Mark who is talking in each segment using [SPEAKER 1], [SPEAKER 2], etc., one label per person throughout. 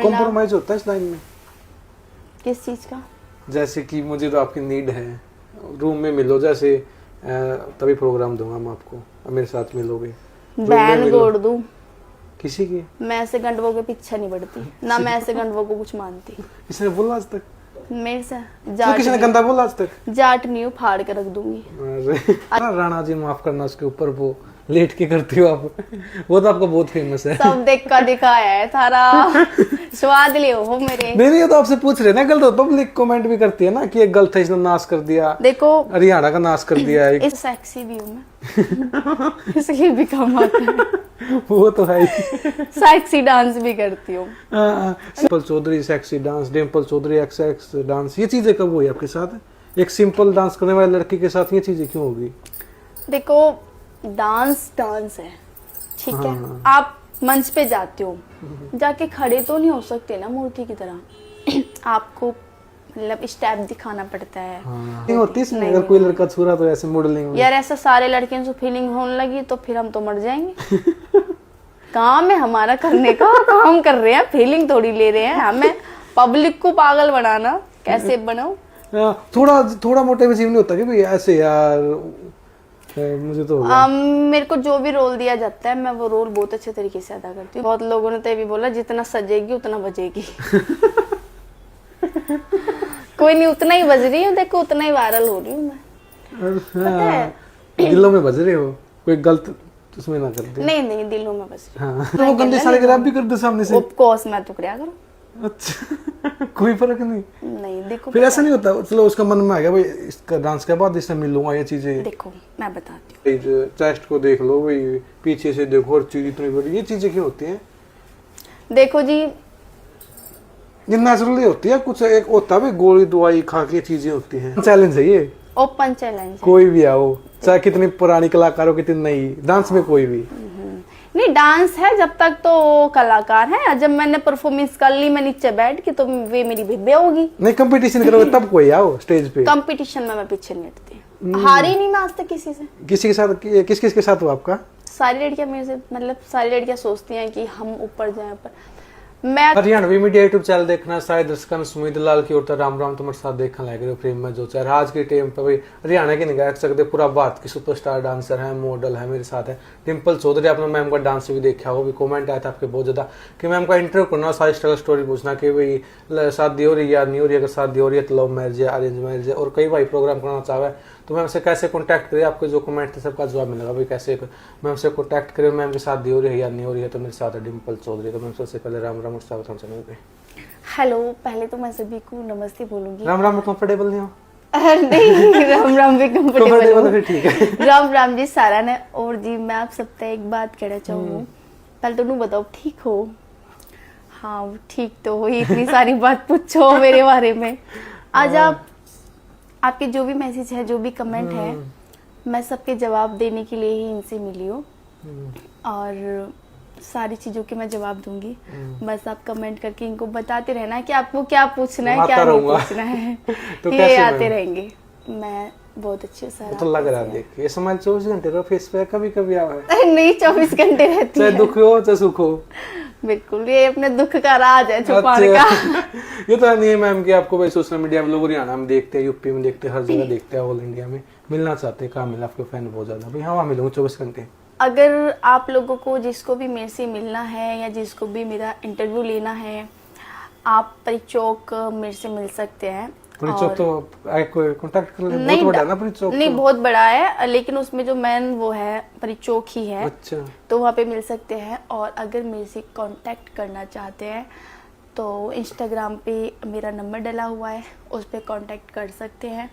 [SPEAKER 1] Compromise होता है इस लाइन में?
[SPEAKER 2] किस चीज का?
[SPEAKER 1] जैसे कि मुझे तो आपकी नीड है, रूम में मिलो जैसे, तभी प्रोग्राम दूंगा मैं आपको, अब मेरे साथ मिलोगे।
[SPEAKER 2] बैन तोड़ दूं
[SPEAKER 1] किसी की?
[SPEAKER 2] मैं ऐसे गंडवों के पीछे नहीं पड़ती ना, मैं ऐसे गंडवों को कुछ मानती।
[SPEAKER 1] किसने बोला आज तक?
[SPEAKER 2] मेरे से
[SPEAKER 1] तो
[SPEAKER 2] जाट
[SPEAKER 1] किसी ने
[SPEAKER 2] नहीं-
[SPEAKER 1] गंदा बोला आज तक?
[SPEAKER 2] जाट नहीं हूँ, फाड़ के रख दूंगी।
[SPEAKER 1] अरे राणा जी माफ करना, उसके ऊपर वो लेट के करती हो आप, वो तो आपका बहुत फेमस है।
[SPEAKER 2] सब देख का दिखाया है थारा स्वाद ले हो मेरे।
[SPEAKER 1] नहीं ये तो आपसे पूछ रहे ना, गलत हो, पब्लिक कमेंट भी करती है ना कि एक गलत है, इसने नाश कर दिया,
[SPEAKER 2] देखो
[SPEAKER 1] हरियाणा का नाश कर दिया है।
[SPEAKER 2] इस सेक्सी भी हूँ मैं इसलिए भी कम आता है।
[SPEAKER 1] वो तो है ही।
[SPEAKER 2] सेक्सी डांस भी करती हूँ।
[SPEAKER 1] Dimple Chaudhary sexy dance, Dimple Chaudhary X dance, ये चीजें कब हुई आपके साथ? एक सिंपल डांस करने वाले लड़की के साथ ये चीजें क्यों होगी?
[SPEAKER 2] देखो डांस है, ठीक है। आप मंच पे जाते हो, जाके खड़े तो नहीं हो सकते ना मूर्ति की तरह। आपको मतलब स्टेप दिखाना पड़ता है।
[SPEAKER 1] नहीं होती इसमें, अगर कोई लड़का छू रहा तो ऐसे मॉडलिंग में।
[SPEAKER 2] यार ऐसा सारे लड़कियों से फीलिंग होने लगी तो फिर हम तो मर जाएंगे। काम है हमारा करने का, काम कर रहे हैं, फीलिंग थोड़ी ले रहे हैं हमें। पब्लिक को पागल बनाना कैसे बनाओ?
[SPEAKER 1] थोड़ा मोटिवेशन नहीं होता कि भाई ऐसे यार मुझे तो
[SPEAKER 2] मेरे को जो भी रोल दिया जाता है मैं वो रोल बहुत अच्छे तरीके से अदा करती हूँ। बहुत लोगों ने तो ये भी बोला जितना सजेगी उतना बजेगी। कोई नहीं, उतना ही बज रही हूँ, देखो उतना ही वायरल हो रही हूँ मैं। पता है
[SPEAKER 1] दिलों में बज रहे हो, कोई गलत उसमें ना कर दे।
[SPEAKER 2] नहीं दिलों में बज रही हूँ।
[SPEAKER 1] हाँ। तो वो गंदे सारे ग्रैब भी कर दे सामने से।
[SPEAKER 2] ऑफ कोर्स मैं तो क्या करूँ।
[SPEAKER 1] अच्छा कोई फर्क नहीं?
[SPEAKER 2] नहीं देखो
[SPEAKER 1] फिर ऐसा नहीं होता, चलो उसका मन में आ गया भाई इसका डांस के बाद इससे मिलूंगा, ये चीजें।
[SPEAKER 2] देखो मैं बताती हूँ,
[SPEAKER 1] चेस्ट को देख लो भाई, पीछे से देखो और चीज इतनी बड़ी, ये चीजें क्यों होती हैं?
[SPEAKER 2] देखो जी
[SPEAKER 1] ये नेचुरली होती है, कुछ एक होता है गोली दवाई खा के चीजें होती हैं। चैलेंज है ये,
[SPEAKER 2] ओपन चैलेंज।
[SPEAKER 1] कोई भी आओ, चाहे कितनी पुरानी कलाकार हो कितनी नई, डांस में कोई भी
[SPEAKER 2] नहीं। डांस है जब तक तो वो कलाकार है, जब मैंने परफॉर्मेंस कर ली मैं नीचे बैठ के तो वे मेरी बेबे होगी।
[SPEAKER 1] नहीं कंपटीशन करोगे तब कोई आओ स्टेज पे।
[SPEAKER 2] कंपटीशन में मैं पीछे नहीं हटती, हारी नहीं मैं आज तक किसी से।
[SPEAKER 1] किसी के साथ? किस किस के साथ हो आपका?
[SPEAKER 2] सारी लड़कियां मेरे से, मतलब सारी लड़कियां सोचती हैं कि हम ऊपर जाएं, पर मैं
[SPEAKER 1] हरियाणवी मीडिया यूट्यूब चैनल देखना सारे दर्शकों सुमित लाल की ओर राम राम तुम्हारे साथ देखने लग रहे हो प्रेम में जो चाहे। आज के टाइम पे भाई हरियाणा की निगाह रख सकते, पूरा भारत की सुपरस्टार डांसर है, मॉडल है, मेरे साथ है डिम्पल चौधरी। आपने मैम का डांस भी देखा हो, भी कमेंट आया था आपके बहुत ज्यादा कि मैम का इंटरव्यू करना, सारी स्ट्रगल स्टोरी पूछना कि भाई शादी हो रही है या नहीं हो रही है, अगर शादी हो रही है तो लव मैरिज है, अरेंज मैरिज है, और कई भाई प्रोग्राम करना चाहे तो मैम से कैसे कॉन्टैक्ट करें। आपके जो कमेंट थे सबका जवाब मिलेगा भाई कैसे मैम से कॉन्टैक्ट करें, मैम की शादी हो रही है या नहीं हो रही है। तो मेरे साथ है डिम्पल चौधरी। तो मैम सबसे पहले राम राम और स्वागत हम चैनल पे।
[SPEAKER 2] हेलो, पहले तो मैं सभी को नमस्ते बोलूंगी।
[SPEAKER 1] राम राम कंफर्टेबल नहीं हो?
[SPEAKER 2] नहीं राम राम भी कंफर्टेबल
[SPEAKER 1] तो फिर ठीक है।
[SPEAKER 2] राम राम जी सारा ने। और जी मैं आप सबसे एक बात कहना चाहूँ, पहले तो तुम बताओ ठीक हो? हाँ ठीक तो हो, इतनी सारी बात पूछो मेरे बारे में। आज आपके जो भी मैसेज है, जो भी कमेंट है, मैं सबके जवाब देने के लिए ही इनसे मिली हूँ और सारी चीजों के मैं जवाब दूंगी। बस आप कमेंट करके इनको बताते रहना कि आपको क्या पूछना है, क्या नहीं पूछना है।
[SPEAKER 1] तो
[SPEAKER 2] ये आते रहेंगे। मैं बहुत अच्छे से
[SPEAKER 1] तो लग रहा है देख ये समाज 24 घंटे का फेस पे कभी कभी आवा है।
[SPEAKER 2] नहीं 24 घंटे रहती है,
[SPEAKER 1] चाहे दुख हो चाहे सुख हो।
[SPEAKER 2] बिल्कुल, ये अपने दुख का राज है छुपाने का।
[SPEAKER 1] ये तो नहीं है मैम कि आपको भाई सोशल मीडिया में लोग हरियाणा में देखते हैं, यूपी में देखते हैं, हर जगह देखते हैं, ऑल इंडिया में मिलना चाहते हैं। कहाँ मिला आपके फैन बहुत ज्यादा भाई? हाँ मिलूंगा 24 घंटे।
[SPEAKER 2] अगर आप लोगों को जिसको भी मेरे से मिलना है या जिसको भी मेरा इंटरव्यू लेना है, आप परिचौक मेरे से मिल सकते हैं।
[SPEAKER 1] परिचौक तो कोई कांटेक्ट कर ले, बहुत बड़ा ना परिचौक?
[SPEAKER 2] नहीं बहुत बड़ा है, लेकिन उसमें जो मेन वो है परिचौक ही है।
[SPEAKER 1] अच्छा, तो
[SPEAKER 2] वहाँ पे मिल सकते हैं। और अगर मेरे से कांटेक्ट करना चाहते हैं तो इंस्टाग्राम पे मेरा नंबर डला हुआ है, उस पर कांटेक्ट कर सकते हैं।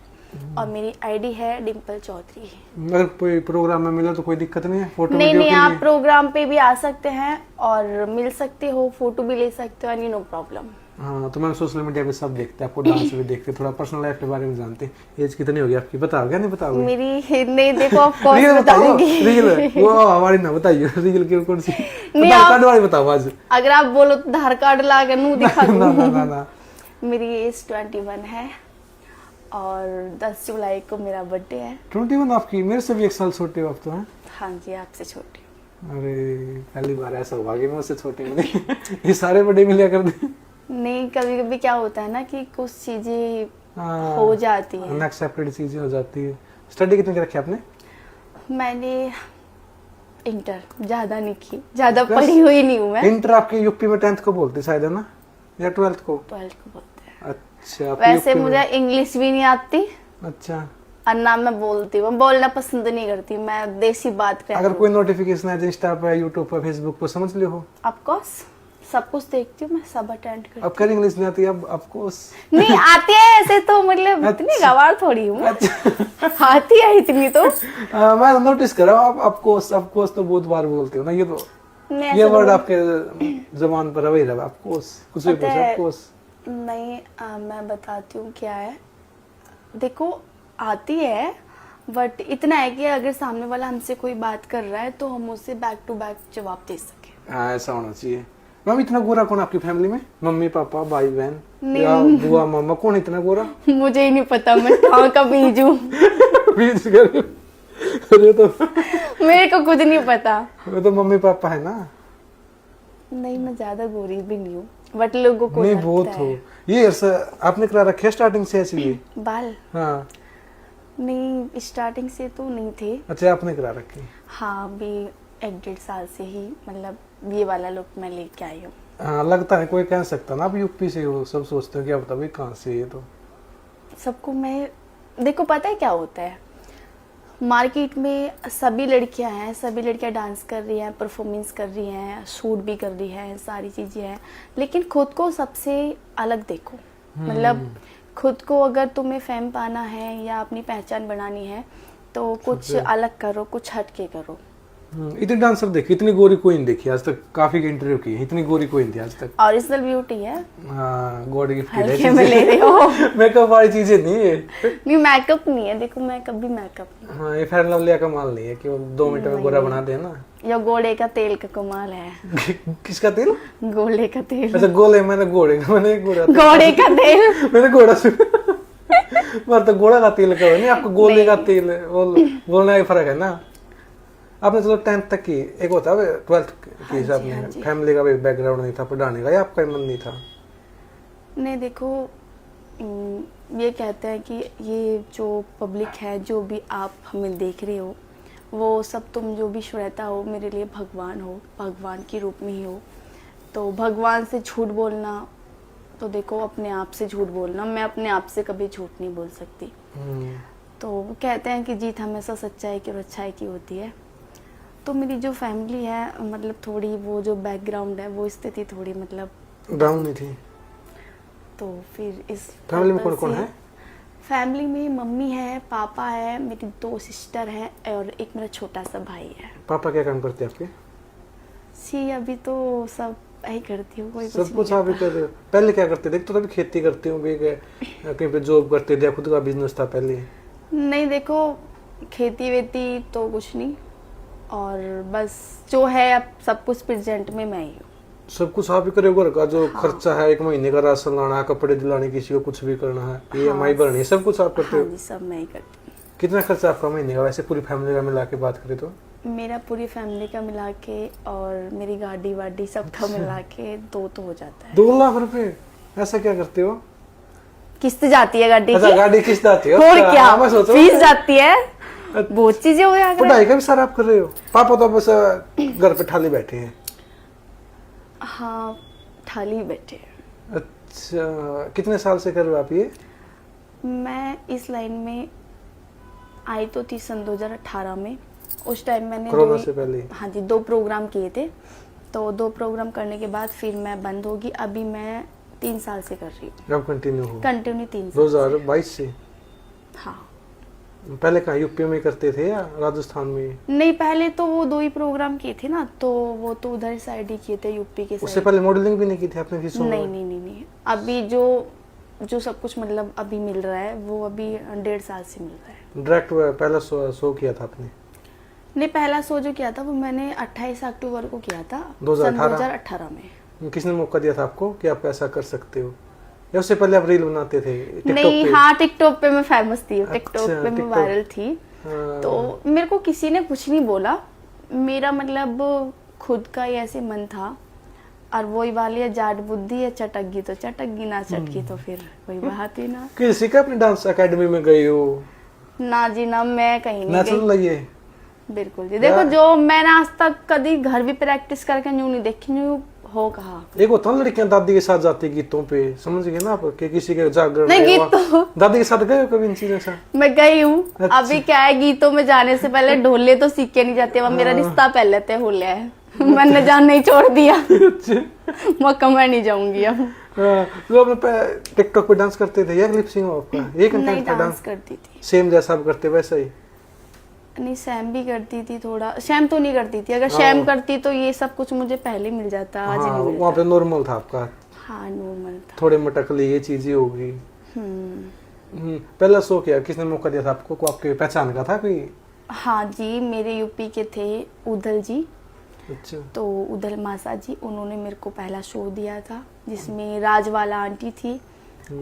[SPEAKER 2] और मेरी आईडी है डिम्पल चौधरी।
[SPEAKER 1] अगर कोई प्रोग्राम में मिला तो कोई दिक्कत नहीं है? फोटो
[SPEAKER 2] नहीं आप प्रोग्राम पे भी आ सकते हैं और मिल सकते हो, फोटो भी ले सकते हो, एनी नो प्रॉब्लम।
[SPEAKER 1] हाँ तो मैंने सोशल मीडिया पे सब देखते हैं, आपको डांस भी देखते हैं, थोड़ा पर्सनल लाइफ के बारे में जानते हैं। एज कितनी होगी आपकी बताओगे नहीं बताओगे?
[SPEAKER 2] मेरी नहीं देखो ऑफ कोर्स बताऊंगी।
[SPEAKER 1] रील वो हमारी ना बताइए, रील की कौन सी? आधार कार्ड वाली बताओ आज।
[SPEAKER 2] अगर आप बोलो तो आधार कार्ड ला के मुंह दिखा दूं।
[SPEAKER 1] ना।
[SPEAKER 2] मेरी एज 21 है और 10 जुलाई को मेरा बर्थडे है।
[SPEAKER 1] 21 आपकी? मेरे से भी 1 साल छोटे हो आप तो हैं।
[SPEAKER 2] हाँ जी आपसे छोटी।
[SPEAKER 1] अरे पहली बार ऐसा हुआ कि मैं उससे छोटे मिले। ये सारे बड़े मिले कर दे।
[SPEAKER 2] नहीं, कभी कभी क्या होता है ना कि कुछ चीजें
[SPEAKER 1] हाँ,
[SPEAKER 2] हो जाती हैं।
[SPEAKER 1] अनएक्सेप्टेड चीजें हो जाती है। स्टडी कितनी की रखी आपने?
[SPEAKER 2] मैंने इंटर ज्यादा नहीं की, ज्यादा पढ़ी हुई नहीं हूँ मैं।
[SPEAKER 1] इंटर आपके यूपी में 10th को बोलते शायद, है ना, या 12th को?
[SPEAKER 2] 12th को बोलते हैं।
[SPEAKER 1] अच्छा, आपके
[SPEAKER 2] वैसे
[SPEAKER 1] यूपी में।
[SPEAKER 2] मुझे इंग्लिश भी नहीं आती
[SPEAKER 1] अच्छा,
[SPEAKER 2] और ना मैं बोलती हूँ, बोलना पसंद नहीं करती, मैं देसी बात करती
[SPEAKER 1] अगर
[SPEAKER 2] हूँ।
[SPEAKER 1] कोई नोटिफिकेशन है इंस्टा पे, यूट्यूब पे, फेसबुक पे, समझ लियो हो?
[SPEAKER 2] ऑफकोर्स सब कुछ देखती हूँ मैं, सब अटेंड करती
[SPEAKER 1] अब कर इंग्लिश नहीं आती अब आपको?
[SPEAKER 2] हूँ। नहीं आती है ऐसे तो, मतलब इतनी गवार थोड़ी हूँ। आती है इतनी तो।
[SPEAKER 1] मैं नोटिस कर रहा हूँ, आपको तो बहुत बार बोलते हो ना, ये तो
[SPEAKER 2] नहीं,
[SPEAKER 1] ये
[SPEAKER 2] ऐसे
[SPEAKER 1] वर्ड
[SPEAKER 2] तो-
[SPEAKER 1] आपके जबान पर वही रहा, आपको कुछ भी
[SPEAKER 2] पता
[SPEAKER 1] पूछो
[SPEAKER 2] है-
[SPEAKER 1] आपको।
[SPEAKER 2] नहीं मैं बताती हूँ क्या है। देखो आती है, बट इतना है कि अगर सामने वाला हमसे कोई बात कर रहा है तो हम उससे बैक टू बैक जवाब दे सके।
[SPEAKER 1] हाँ, ऐसा होना चाहिए। मैम इतना गोरा कौन आपकी फैमिली में? मम्मी पापा भाई बहन
[SPEAKER 2] नहीं।
[SPEAKER 1] या बुआ मामा, कौन इतना गोरा?
[SPEAKER 2] मुझे ही नहीं पता, मैं कहाँ का बीज हूँ।
[SPEAKER 1] बीच कर अरे तो
[SPEAKER 2] मेरे को कुछ नहीं पता।
[SPEAKER 1] वो तो मम्मी पापा है ना।
[SPEAKER 2] नहीं मैं ज्यादा गोरी भी नहीं हूँ, बट लोगों को
[SPEAKER 1] नहीं
[SPEAKER 2] लगता
[SPEAKER 1] बहुत
[SPEAKER 2] है।
[SPEAKER 1] हो। ये आपने करा रखे स्टार्टिंग से ऐसी ये?
[SPEAKER 2] बाल
[SPEAKER 1] हाँ,
[SPEAKER 2] नहीं, स्टार्टिंग से तो नहीं थे।
[SPEAKER 1] अच्छा आपने करा रखे।
[SPEAKER 2] हाँ अभी 1-1.5 साल से ही मतलब ये वाला लुक मैं लेके आई हूँ।
[SPEAKER 1] हाँ, लगता है कोई कह सकता ना आप यूपी से हो, सब सोचते हो क्या पता भाई कहाँ से ये तो।
[SPEAKER 2] सबको मैं, देखो पता है क्या होता है, मार्केट में सभी लड़कियां हैं, सभी लड़कियां डांस कर रही हैं, परफॉर्मेंस कर रही हैं, शूट भी कर रही हैं, सारी चीज़ें हैं, लेकिन खुद को सबसे अलग देखो। मतलब खुद को अगर तुम्हें फेम पाना है या अपनी पहचान बनानी है तो कुछ अलग करो, कुछ हट के करो।
[SPEAKER 1] इतनी डांसर देखी, इतनी गोरी कोई नहीं देखी आज तक, काफी के इंटरव्यू की, इतनी गोरी कोई नहीं थी आज तक।
[SPEAKER 2] ओरिजिनल ब्यूटी है।
[SPEAKER 1] हाँ, गॉड गिफ्टेड
[SPEAKER 2] हल्के में ले रहे हो।
[SPEAKER 1] मेकअप वाली चीजें नहीं है।
[SPEAKER 2] नहीं मेकअप नहीं है, देखो मेकअप भी मेकअप नहीं।
[SPEAKER 1] हाँ, ये फेयर लवली का माल नहीं है कि वो 2 मिनट में गोरा बना दे ना।
[SPEAKER 2] या घोड़े का तेल का कमाल है।
[SPEAKER 1] किसका तेल?
[SPEAKER 2] घोड़े का तेल।
[SPEAKER 1] अच्छा गोले, मैंने घोड़े का, मैंने घोड़ा
[SPEAKER 2] घोड़े का तेल।
[SPEAKER 1] मैंने घोड़ा सुना। मैं तो घोड़ा का तेल का नहीं, आपको गोले का तेल बोलने का फर्क है ना। आपने चलो 10th तक की, एक होता है 12th की हिसाब में, फैमिली का भी बैकग्राउंड नहीं था पढ़ाने का, या आपका मन नहीं था?
[SPEAKER 2] नहीं देखो, ये कहते हैं कि ये जो पब्लिक है, जो भी आप हमें देख रहे हो, वो सब तुम जो भी श्वेता हो मेरे लिए भगवान हो, भगवान के रूप में ही हो। तो भगवान से झूठ बोलना तो देखो अपने आप से झूठ बोलना, मैं अपने आप से कभी झूठ नहीं बोल सकती। तो वो कहते हैं कि जीत हमेशा सच्चाई की और अच्छाई की होती है। तो मेरी जो फैमिली है, मतलब थोड़ी वो जो बैकग्राउंड है, वो स्थिति थोड़ी मतलब
[SPEAKER 1] डाउन नहीं थी।
[SPEAKER 2] तो फिर इस
[SPEAKER 1] फैमिली में
[SPEAKER 2] पर्पस
[SPEAKER 1] कौन कौन
[SPEAKER 2] से-
[SPEAKER 1] है?
[SPEAKER 2] फैमिली में मम्मी है, पापा है, मेरी 2 सिस्टर है और एक मेरा छोटा सा भाई है।
[SPEAKER 1] पापा क्या काम करते हैं आपके?
[SPEAKER 2] सी अभी तो सब यही करती हूँ, कोई
[SPEAKER 1] सब कुछ आप ही कर रहे हो। पहले क्या करते थे? तो तभी खेती करते हो, कहीं पे जॉब करते थे, खुद का बिजनेस था पहले?
[SPEAKER 2] नहीं देखो, खेती वेती तो कुछ नहीं, और बस जो है अब सब कुछ प्रेजेंट में मैं ही हूँ।
[SPEAKER 1] सब कुछ आप ही करे हो? घर का जो खर्चा है, 1 महीने का राशन लाना है, कपड़े दिलाने, किसी को कुछ भी करना है, EMI भरनी है, सब कुछ आप करते
[SPEAKER 2] हाँ
[SPEAKER 1] हो?
[SPEAKER 2] जी, सब मैं ही करती हूँ।
[SPEAKER 1] कितना खर्चा आपका महीने का वैसे पूरी फैमिली का मिला के बात करें तो?
[SPEAKER 2] मेरा पूरी फैमिली का मिला के और मेरी गाड़ी वाड़ी सबका मिला के 2 तो हो जाता है।
[SPEAKER 1] 2 लाख रुपए? ऐसा क्या करते हो?
[SPEAKER 2] किस्त जाती है गाड़ी
[SPEAKER 1] अच्छा,
[SPEAKER 2] की।
[SPEAKER 1] गाड़ी किस्त आती है?
[SPEAKER 2] और
[SPEAKER 1] अच्छा,
[SPEAKER 2] क्या,
[SPEAKER 1] हाँ, मैं सोच रहा हूँ।
[SPEAKER 2] फीस जाती है, बहुत चीजें हो जाती है।
[SPEAKER 1] पढ़ाई का भी सारा आप कर रहे हो? पापा तो बस घर पे ठाली बैठे हैं।
[SPEAKER 2] हाँ ठाली बैठे हैं।
[SPEAKER 1] अच्छा, कितने साल से कर रहे हो आप ये?
[SPEAKER 2] मैं इस लाइन में आई तो थी सन 2018 में। उस टाइम मैंने
[SPEAKER 1] कोरोना से पहले?
[SPEAKER 2] हाँ जी, 2 प्रोग्राम किए थे। तो 2 प्रोग्राम करने के बाद फिर मैं बंद होगी। अभी मैं 3 साल से कर रही हूँ,
[SPEAKER 1] अब कंटिन्यू हो?
[SPEAKER 2] कंटिन्यू 3 साल।
[SPEAKER 1] 2022 से?
[SPEAKER 2] हाँ।
[SPEAKER 1] पहले कहाँ यूपी में करते थे या राजस्थान में?
[SPEAKER 2] नहीं पहले तो वो 2 ही प्रोग्राम किए थे ना, तो वो तो उधर साइड ही किए थे, यूपी के
[SPEAKER 1] उससे
[SPEAKER 2] साइड।
[SPEAKER 1] पहले मॉडलिंग भी नहीं की थी आपने किसी में?
[SPEAKER 2] नहीं। अभी जो सब कुछ मतलब अभी मिल रहा है वो अभी 1.5 साल से मिल रहा है।
[SPEAKER 1] डायरेक्ट पहला शो किया था आपने?
[SPEAKER 2] नहीं, पहला शो जो किया था वो मैंने 28 अक्टूबर को किया था,
[SPEAKER 1] 2018?
[SPEAKER 2] 2018 में।
[SPEAKER 1] किसने मौका दिया था आपको कि आप ऐसा कर सकते हो, या उससे पहले आप रील बनाते थे टिकटॉक
[SPEAKER 2] नहीं
[SPEAKER 1] पे?
[SPEAKER 2] हाँ, टिकटॉक पे मैं फेमस थी,
[SPEAKER 1] अच्छा,
[SPEAKER 2] टिकटॉक पे मैं
[SPEAKER 1] TikTok।
[SPEAKER 2] वायरल थी।
[SPEAKER 1] हाँ।
[SPEAKER 2] तो मेरे को किसी ने कुछ नहीं बोला, मेरा मतलब खुद का ही ऐसे मन था, और वही वाली है, जाट बुद्धि है, चटक तो चटक ना चटकी तो फिर कोई बात ही ना।
[SPEAKER 1] किसी का अपनी डांस एकेडमी में गई हो?
[SPEAKER 2] ना जी ना, मैं कहीं नहीं
[SPEAKER 1] नेचुरल
[SPEAKER 2] गई।
[SPEAKER 1] लगी?
[SPEAKER 2] बिल्कुल जी। देखो जो मैंने आज तक कभी घर भी प्रैक्टिस करके न्यू नहीं देखी, न्यू हो कहा।
[SPEAKER 1] एक होता ना लड़कियां दादी के साथ जाती गीतों पे, समझ गए ना आप, कि किसी के जागरण
[SPEAKER 2] नहीं,
[SPEAKER 1] में
[SPEAKER 2] गीत
[SPEAKER 1] हुआ।
[SPEAKER 2] तो
[SPEAKER 1] दादी के साथ गए हो कभी इन चीजों से?
[SPEAKER 2] मैं गई हूँ।
[SPEAKER 1] अच्छा।
[SPEAKER 2] अभी क्या है, गीतों में जाने से पहले ढोले तो सीख के नहीं जाते, वह मेरा रिश्ता पहले तय हो लिया है। मैंने जान नहीं छोड़ दिया। मक्का मैं नहीं जाऊंगी अब।
[SPEAKER 1] तो आपने टिकटॉक पे डांस करते थे या लिप सिंग आपका? ये
[SPEAKER 2] नहीं,
[SPEAKER 1] कंटेंट पे
[SPEAKER 2] डांस करती थी।
[SPEAKER 1] सेम जैसा आप करते वैसा ही?
[SPEAKER 2] नहीं, शैम भी करती थी थोड़ा। शैम तो नहीं करती थी, अगर शैम करती तो ये सब कुछ मुझे पहले मिल जाता, आज ही
[SPEAKER 1] हाँ,
[SPEAKER 2] नहीं
[SPEAKER 1] वहाँ
[SPEAKER 2] मिलता।
[SPEAKER 1] पे नॉर्मल था आपका?
[SPEAKER 2] हाँ, नॉर्मल था।
[SPEAKER 1] थोड़े मटकली ये चीजें होगी। पहला शो किया किसने मौका दिया था आपको? को आपके पहचान का था कोई?
[SPEAKER 2] हाँ जी, मेरे यूपी के थे उदल जी।
[SPEAKER 1] अच्छा।
[SPEAKER 2] तो उदल मासा जी, उन्होंने मेरे को पहला शो दिया था, जिसमें राजवाला आंटी थी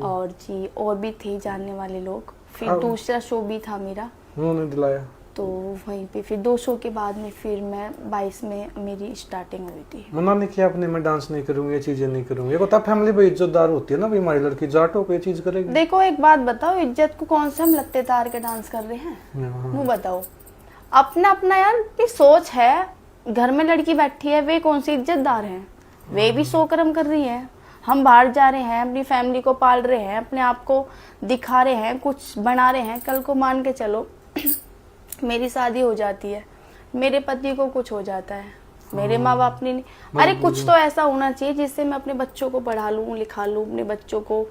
[SPEAKER 2] और जी और भी थे जानने वाले लोग। फिर दूसरा शो भी था मेरा,
[SPEAKER 1] उन्होंने दिलाया।
[SPEAKER 2] तो वहीं पे फिर 2 शो के बाद में फिर मैं 22 में मेरी स्टार्टिंग हुई थी।
[SPEAKER 1] मना नहीं किया आपने, मैं डांस नहीं करूंगी, ये चीजें नहीं करूंगी? ये होता फैमिली पे इज्जतदार होती है ना भाई, हमारी लड़की जाट हो के ये चीज करेगी।
[SPEAKER 2] देखो एक बात बताओ, इज्जत को कौन से हम लत्ते तार के डांस कर रहे हैं? वो बताओ, अपना अपना यार की सोच है। घर में लड़की बैठी है, वे कौन सी इज्जतदार हैं? वे भी सो कर्म कर रही है। हम बाहर जा रहे हैं, अपनी फैमिली को पाल रहे हैं, अपने आप को दिखा रहे हैं, कुछ बना रहे हैं। कल को मान के चलो मेरी शादी हो जाती है, मेरे पति को कुछ हो जाता है, मेरे माँ बाप ने नहीं, अरे कुछ तो ऐसा होना चाहिए जिससे मैं अपने बच्चों को पढ़ा लूं, लिखा लूं, अपने बच्चों को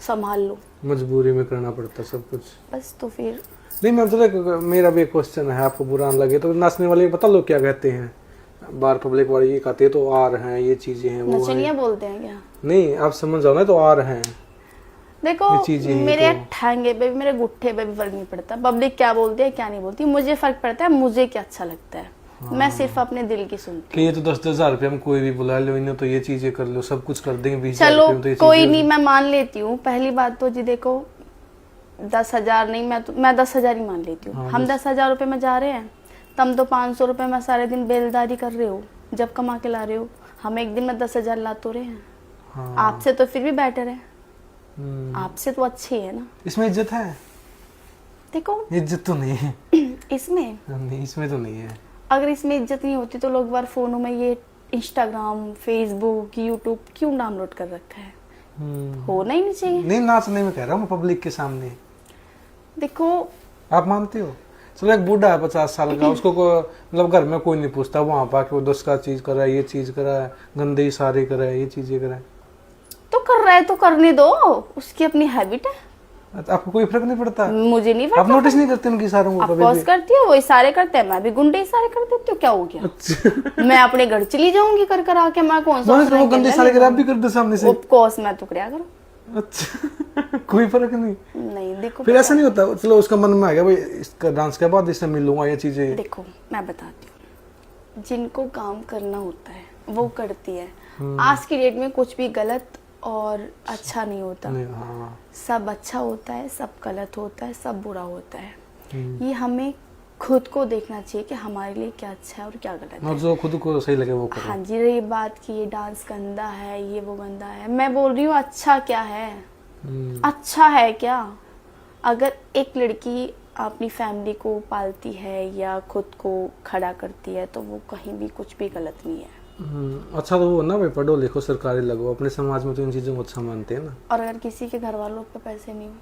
[SPEAKER 2] संभाल लूं।
[SPEAKER 1] मजबूरी में करना पड़ता सब कुछ।
[SPEAKER 2] बस तो फिर
[SPEAKER 1] नहीं, मैं तो मेरा भी एक क्वेश्चन है, आपको बुरा ना लगे तो, नाचने वाले पता लोग क्या कहते हैं? बार पब्लिक वाले ये कहते हैं तो आ रहे हैं, ये चीजें हैं, वो
[SPEAKER 2] नचनिया बोलते हैं क्या?
[SPEAKER 1] नहीं, आप समझ जाओ ना, तो आ रहे हैं।
[SPEAKER 2] देखो मेरे ठेंगे पे भी, मेरे गुट्ठे पे भी फर्क नहीं पड़ता पब्लिक क्या बोलती है क्या नहीं बोलती। मुझे फर्क पड़ता है मुझे क्या अच्छा लगता है। मैं सिर्फ अपने दिल की सुनती हूँ।
[SPEAKER 1] ये तो 10,000 रुपये हम कोई भी बुला लो, इन्हें तो ये चीजें कर लो, सब कुछ कर देंगे। 20,000
[SPEAKER 2] चलो
[SPEAKER 1] रुपये में तो ये
[SPEAKER 2] कोई
[SPEAKER 1] चीजें
[SPEAKER 2] नहीं, मैं मान लेती हूँ। पहली बात तो जी देखो, 10,000 नहीं, मैं 10,000 ही मान लेती हूँ। हम 10,000 रुपये में जा रहे हैं, तब तो 500 रुपये में सारे दिन बेलदारी कर रहे हो, जब कमा के ला रहे हो। हम एक दिन में 10,000 ला तो रहे हैं। आपसे तो फिर भी बेटर है, आपसे तो अच्छी है ना।
[SPEAKER 1] इसमें इज्जत है?
[SPEAKER 2] देखो
[SPEAKER 1] इज्जत तो नहीं है
[SPEAKER 2] इसमें,
[SPEAKER 1] नहीं, इसमें तो नहीं है।
[SPEAKER 2] अगर इसमें इज्जत नहीं होती तो लोग बार फोनों में ये इंस्टाग्राम, फेसबुक, यूट्यूब क्यों डाउनलोड कर रखा है? होना ही नहीं चाहिए।
[SPEAKER 1] नहीं, नाचने में कह रहा हूँ पब्लिक के सामने।
[SPEAKER 2] देखो
[SPEAKER 1] आप मानते हो? चलो एक बूढ़ा है 50 साल का, उसको मतलब घर में कोई नहीं पूछता, वहां पाके वो 10 का चीज करा है, ये चीज करा है, गंदे इशारे करा है, ये चीजें करा है,
[SPEAKER 2] तो कर रहा है तो करने दो, उसकी अपनी हैबिट है।
[SPEAKER 1] आपको कोई फर्क नहीं पड़ता?
[SPEAKER 2] मुझे नहीं
[SPEAKER 1] आप
[SPEAKER 2] पड़ता।
[SPEAKER 1] नोटिस नहीं करते उनकी इशारों को?
[SPEAKER 2] ऑफकोर्स करती है, वो इशारे करते हैं, मैं भी गुंडे इशारे कर देती हूँ, क्या हो गया?
[SPEAKER 1] अच्छा।
[SPEAKER 2] मैं अपने घर चली जाऊंगी कर कर आके, मैं कौन सा
[SPEAKER 1] वो गंदे इशारे कर, आप भी कर दो सामने से?
[SPEAKER 2] ऑफकोर्स मैं तो करया करूँ।
[SPEAKER 1] अच्छा। कोई फर्क नहीं?
[SPEAKER 2] नहीं देखो,
[SPEAKER 1] फिर ऐसा नहीं होता, चलो उसका मन में आ गया भाई इसका डांस के बाद इससे मिलूंगा, ये चीजें।
[SPEAKER 2] देखो मैं बताती हूँ, जिनको काम करना होता है वो करती है। आज की डेट में कुछ भी गलत और अच्छा नहीं होता।
[SPEAKER 1] हाँ।
[SPEAKER 2] सब अच्छा होता है, सब गलत होता है, सब बुरा होता है। ये हमें खुद को देखना चाहिए कि हमारे लिए क्या अच्छा है और क्या गलत है।
[SPEAKER 1] जो खुद को सही लगे वो करो।
[SPEAKER 2] हाँ जी, रही बात कि ये डांस गंदा है, ये वो गंदा है, मैं बोल रही हूँ अच्छा क्या है? अच्छा है क्या? अगर एक लड़की अपनी फैमिली को पालती है या खुद को खड़ा करती है तो वो कहीं भी कुछ भी गलत नहीं है।
[SPEAKER 1] अच्छा तो वो ना भाई, पढ़ो लिखो, सरकारी लगो, अपने समाज में तो इन चीजों को अच्छा मानते हैं ना।
[SPEAKER 2] और अगर किसी के घर वालों पे पैसे नहीं हो,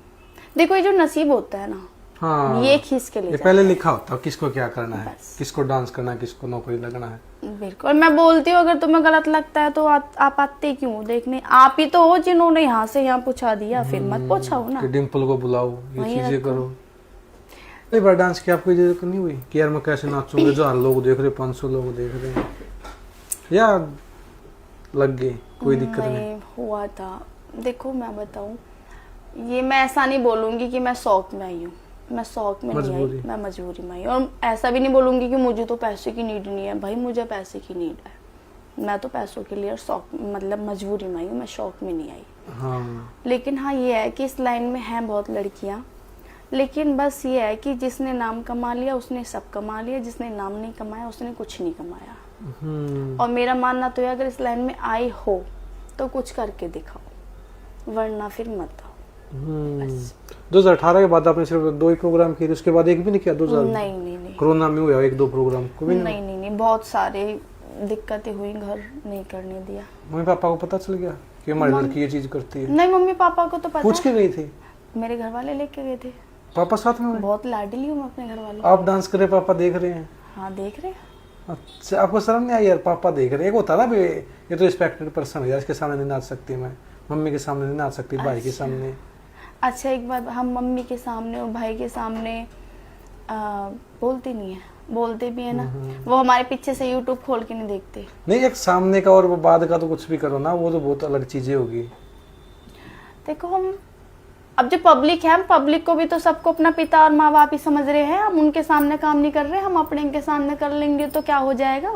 [SPEAKER 2] देखो ये जो नसीब होता है ना,
[SPEAKER 1] हाँ,
[SPEAKER 2] ये खींच के ले
[SPEAKER 1] ये
[SPEAKER 2] जाता
[SPEAKER 1] पहले लिखा होता है किसको क्या करना है,
[SPEAKER 2] बस।
[SPEAKER 1] किसको डांस करना है, किसको नौकरी लगना है।
[SPEAKER 2] बिल्कुल। मैं बोलती हूँ अगर तुम्हें गलत लगता है तो आप आते क्यों हो देखने? आप ही तो हो जिन्होंने यहाँ से यहाँ पूछा दिया, फिर मत पूछाओ ना।
[SPEAKER 1] कि डिम्पल को बुलाओ, ये
[SPEAKER 2] वही
[SPEAKER 1] चीजें
[SPEAKER 2] रखो।
[SPEAKER 1] करो। एक बार डांस की आपको जरूरत नहीं हुई कि यार मैं कैसे नाचूंगा, जो लोग देख रहे, 500 लोग देख रहे हैं, या लग गए कोई दिक्कत नहीं?
[SPEAKER 2] हुआ था। देखो मैं बताऊं, ये मैं ऐसा नहीं बोलूंगी कि मैं शौक में आई हूँ, मैं शौक में नहीं आई, मैं मजबूरी में आई। और ऐसा भी नहीं बोलूंगी कि मुझे तो पैसे की नीड नहीं है। भाई मुझे पैसे की नीड है, मैं तो पैसों के लिए शौक मतलब मजबूरी में आई हूँ, मैं शौक में नहीं आई।
[SPEAKER 1] हाँ।
[SPEAKER 2] लेकिन हाँ ये है कि इस लाइन में हैं बहुत लड़कियाँ लेकिन बस ये है कि जिसने नाम कमा लिया उसने सब कमा लिया, जिसने नाम नहीं कमाया उसने कुछ नहीं कमाया। और मेरा मानना तो है अगर इस लाइन में आए हो तो कुछ करके दिखाओ, वरना फिर मत आओ। बस।
[SPEAKER 1] 2018 के बाद आपने सिर्फ 2 ही प्रोग्राम किए, उसके बाद एक भी नहीं किया? 2000
[SPEAKER 2] नहीं
[SPEAKER 1] कोरोना में हुआ 1-2 प्रोग्राम को भी
[SPEAKER 2] नहीं, बहुत सारे दिक्कतें हुई, घर नहीं करने दिया।
[SPEAKER 1] मम्मी पापा को पता चल गया कि हमारी लड़की ये चीज करती है?
[SPEAKER 2] नहीं, मम्मी पापा को तो पता
[SPEAKER 1] पूछ के गई थी?
[SPEAKER 2] मेरे घर वाले लेके गए थे।
[SPEAKER 1] पापा साथ में?
[SPEAKER 2] बहुत लाडली हूँ मैं अपने घर वालों।
[SPEAKER 1] आप डांस कर रहे, पापा देख रहे हैं?
[SPEAKER 2] हाँ, देख रहे हैं।
[SPEAKER 1] अच्छा, आपको शर्म नहीं आई यार पापा देख रहे हैं? एक होता ना ये तो रिस्पेक्टेड पर्सन है यार, इसके सामने नहीं नाच सकती मैं, मम्मी के सामने नहीं नाच सकती, भाई के सामने।
[SPEAKER 2] अच्छा, एक बात, हम मम्मी के सामने और भाई के सामने बोलते नहीं है, बोलते भी है ना, वो हमारे पीछे से यूट्यूब खोल के नहीं देखते।
[SPEAKER 1] नहीं, एक सामने का और वो बाद का तो कुछ भी करो ना, वो तो बहुत अलग चीजें होगी।
[SPEAKER 2] देखो, हम अब जो पब्लिक है, हम पब्लिक को भी तो सबको अपना पिता और माँ बाप ही समझ रहे हैं। हम उनके सामने काम नहीं कर रहे, हम अपने इनके सामने कर लेंगे तो क्या हो जाएगा।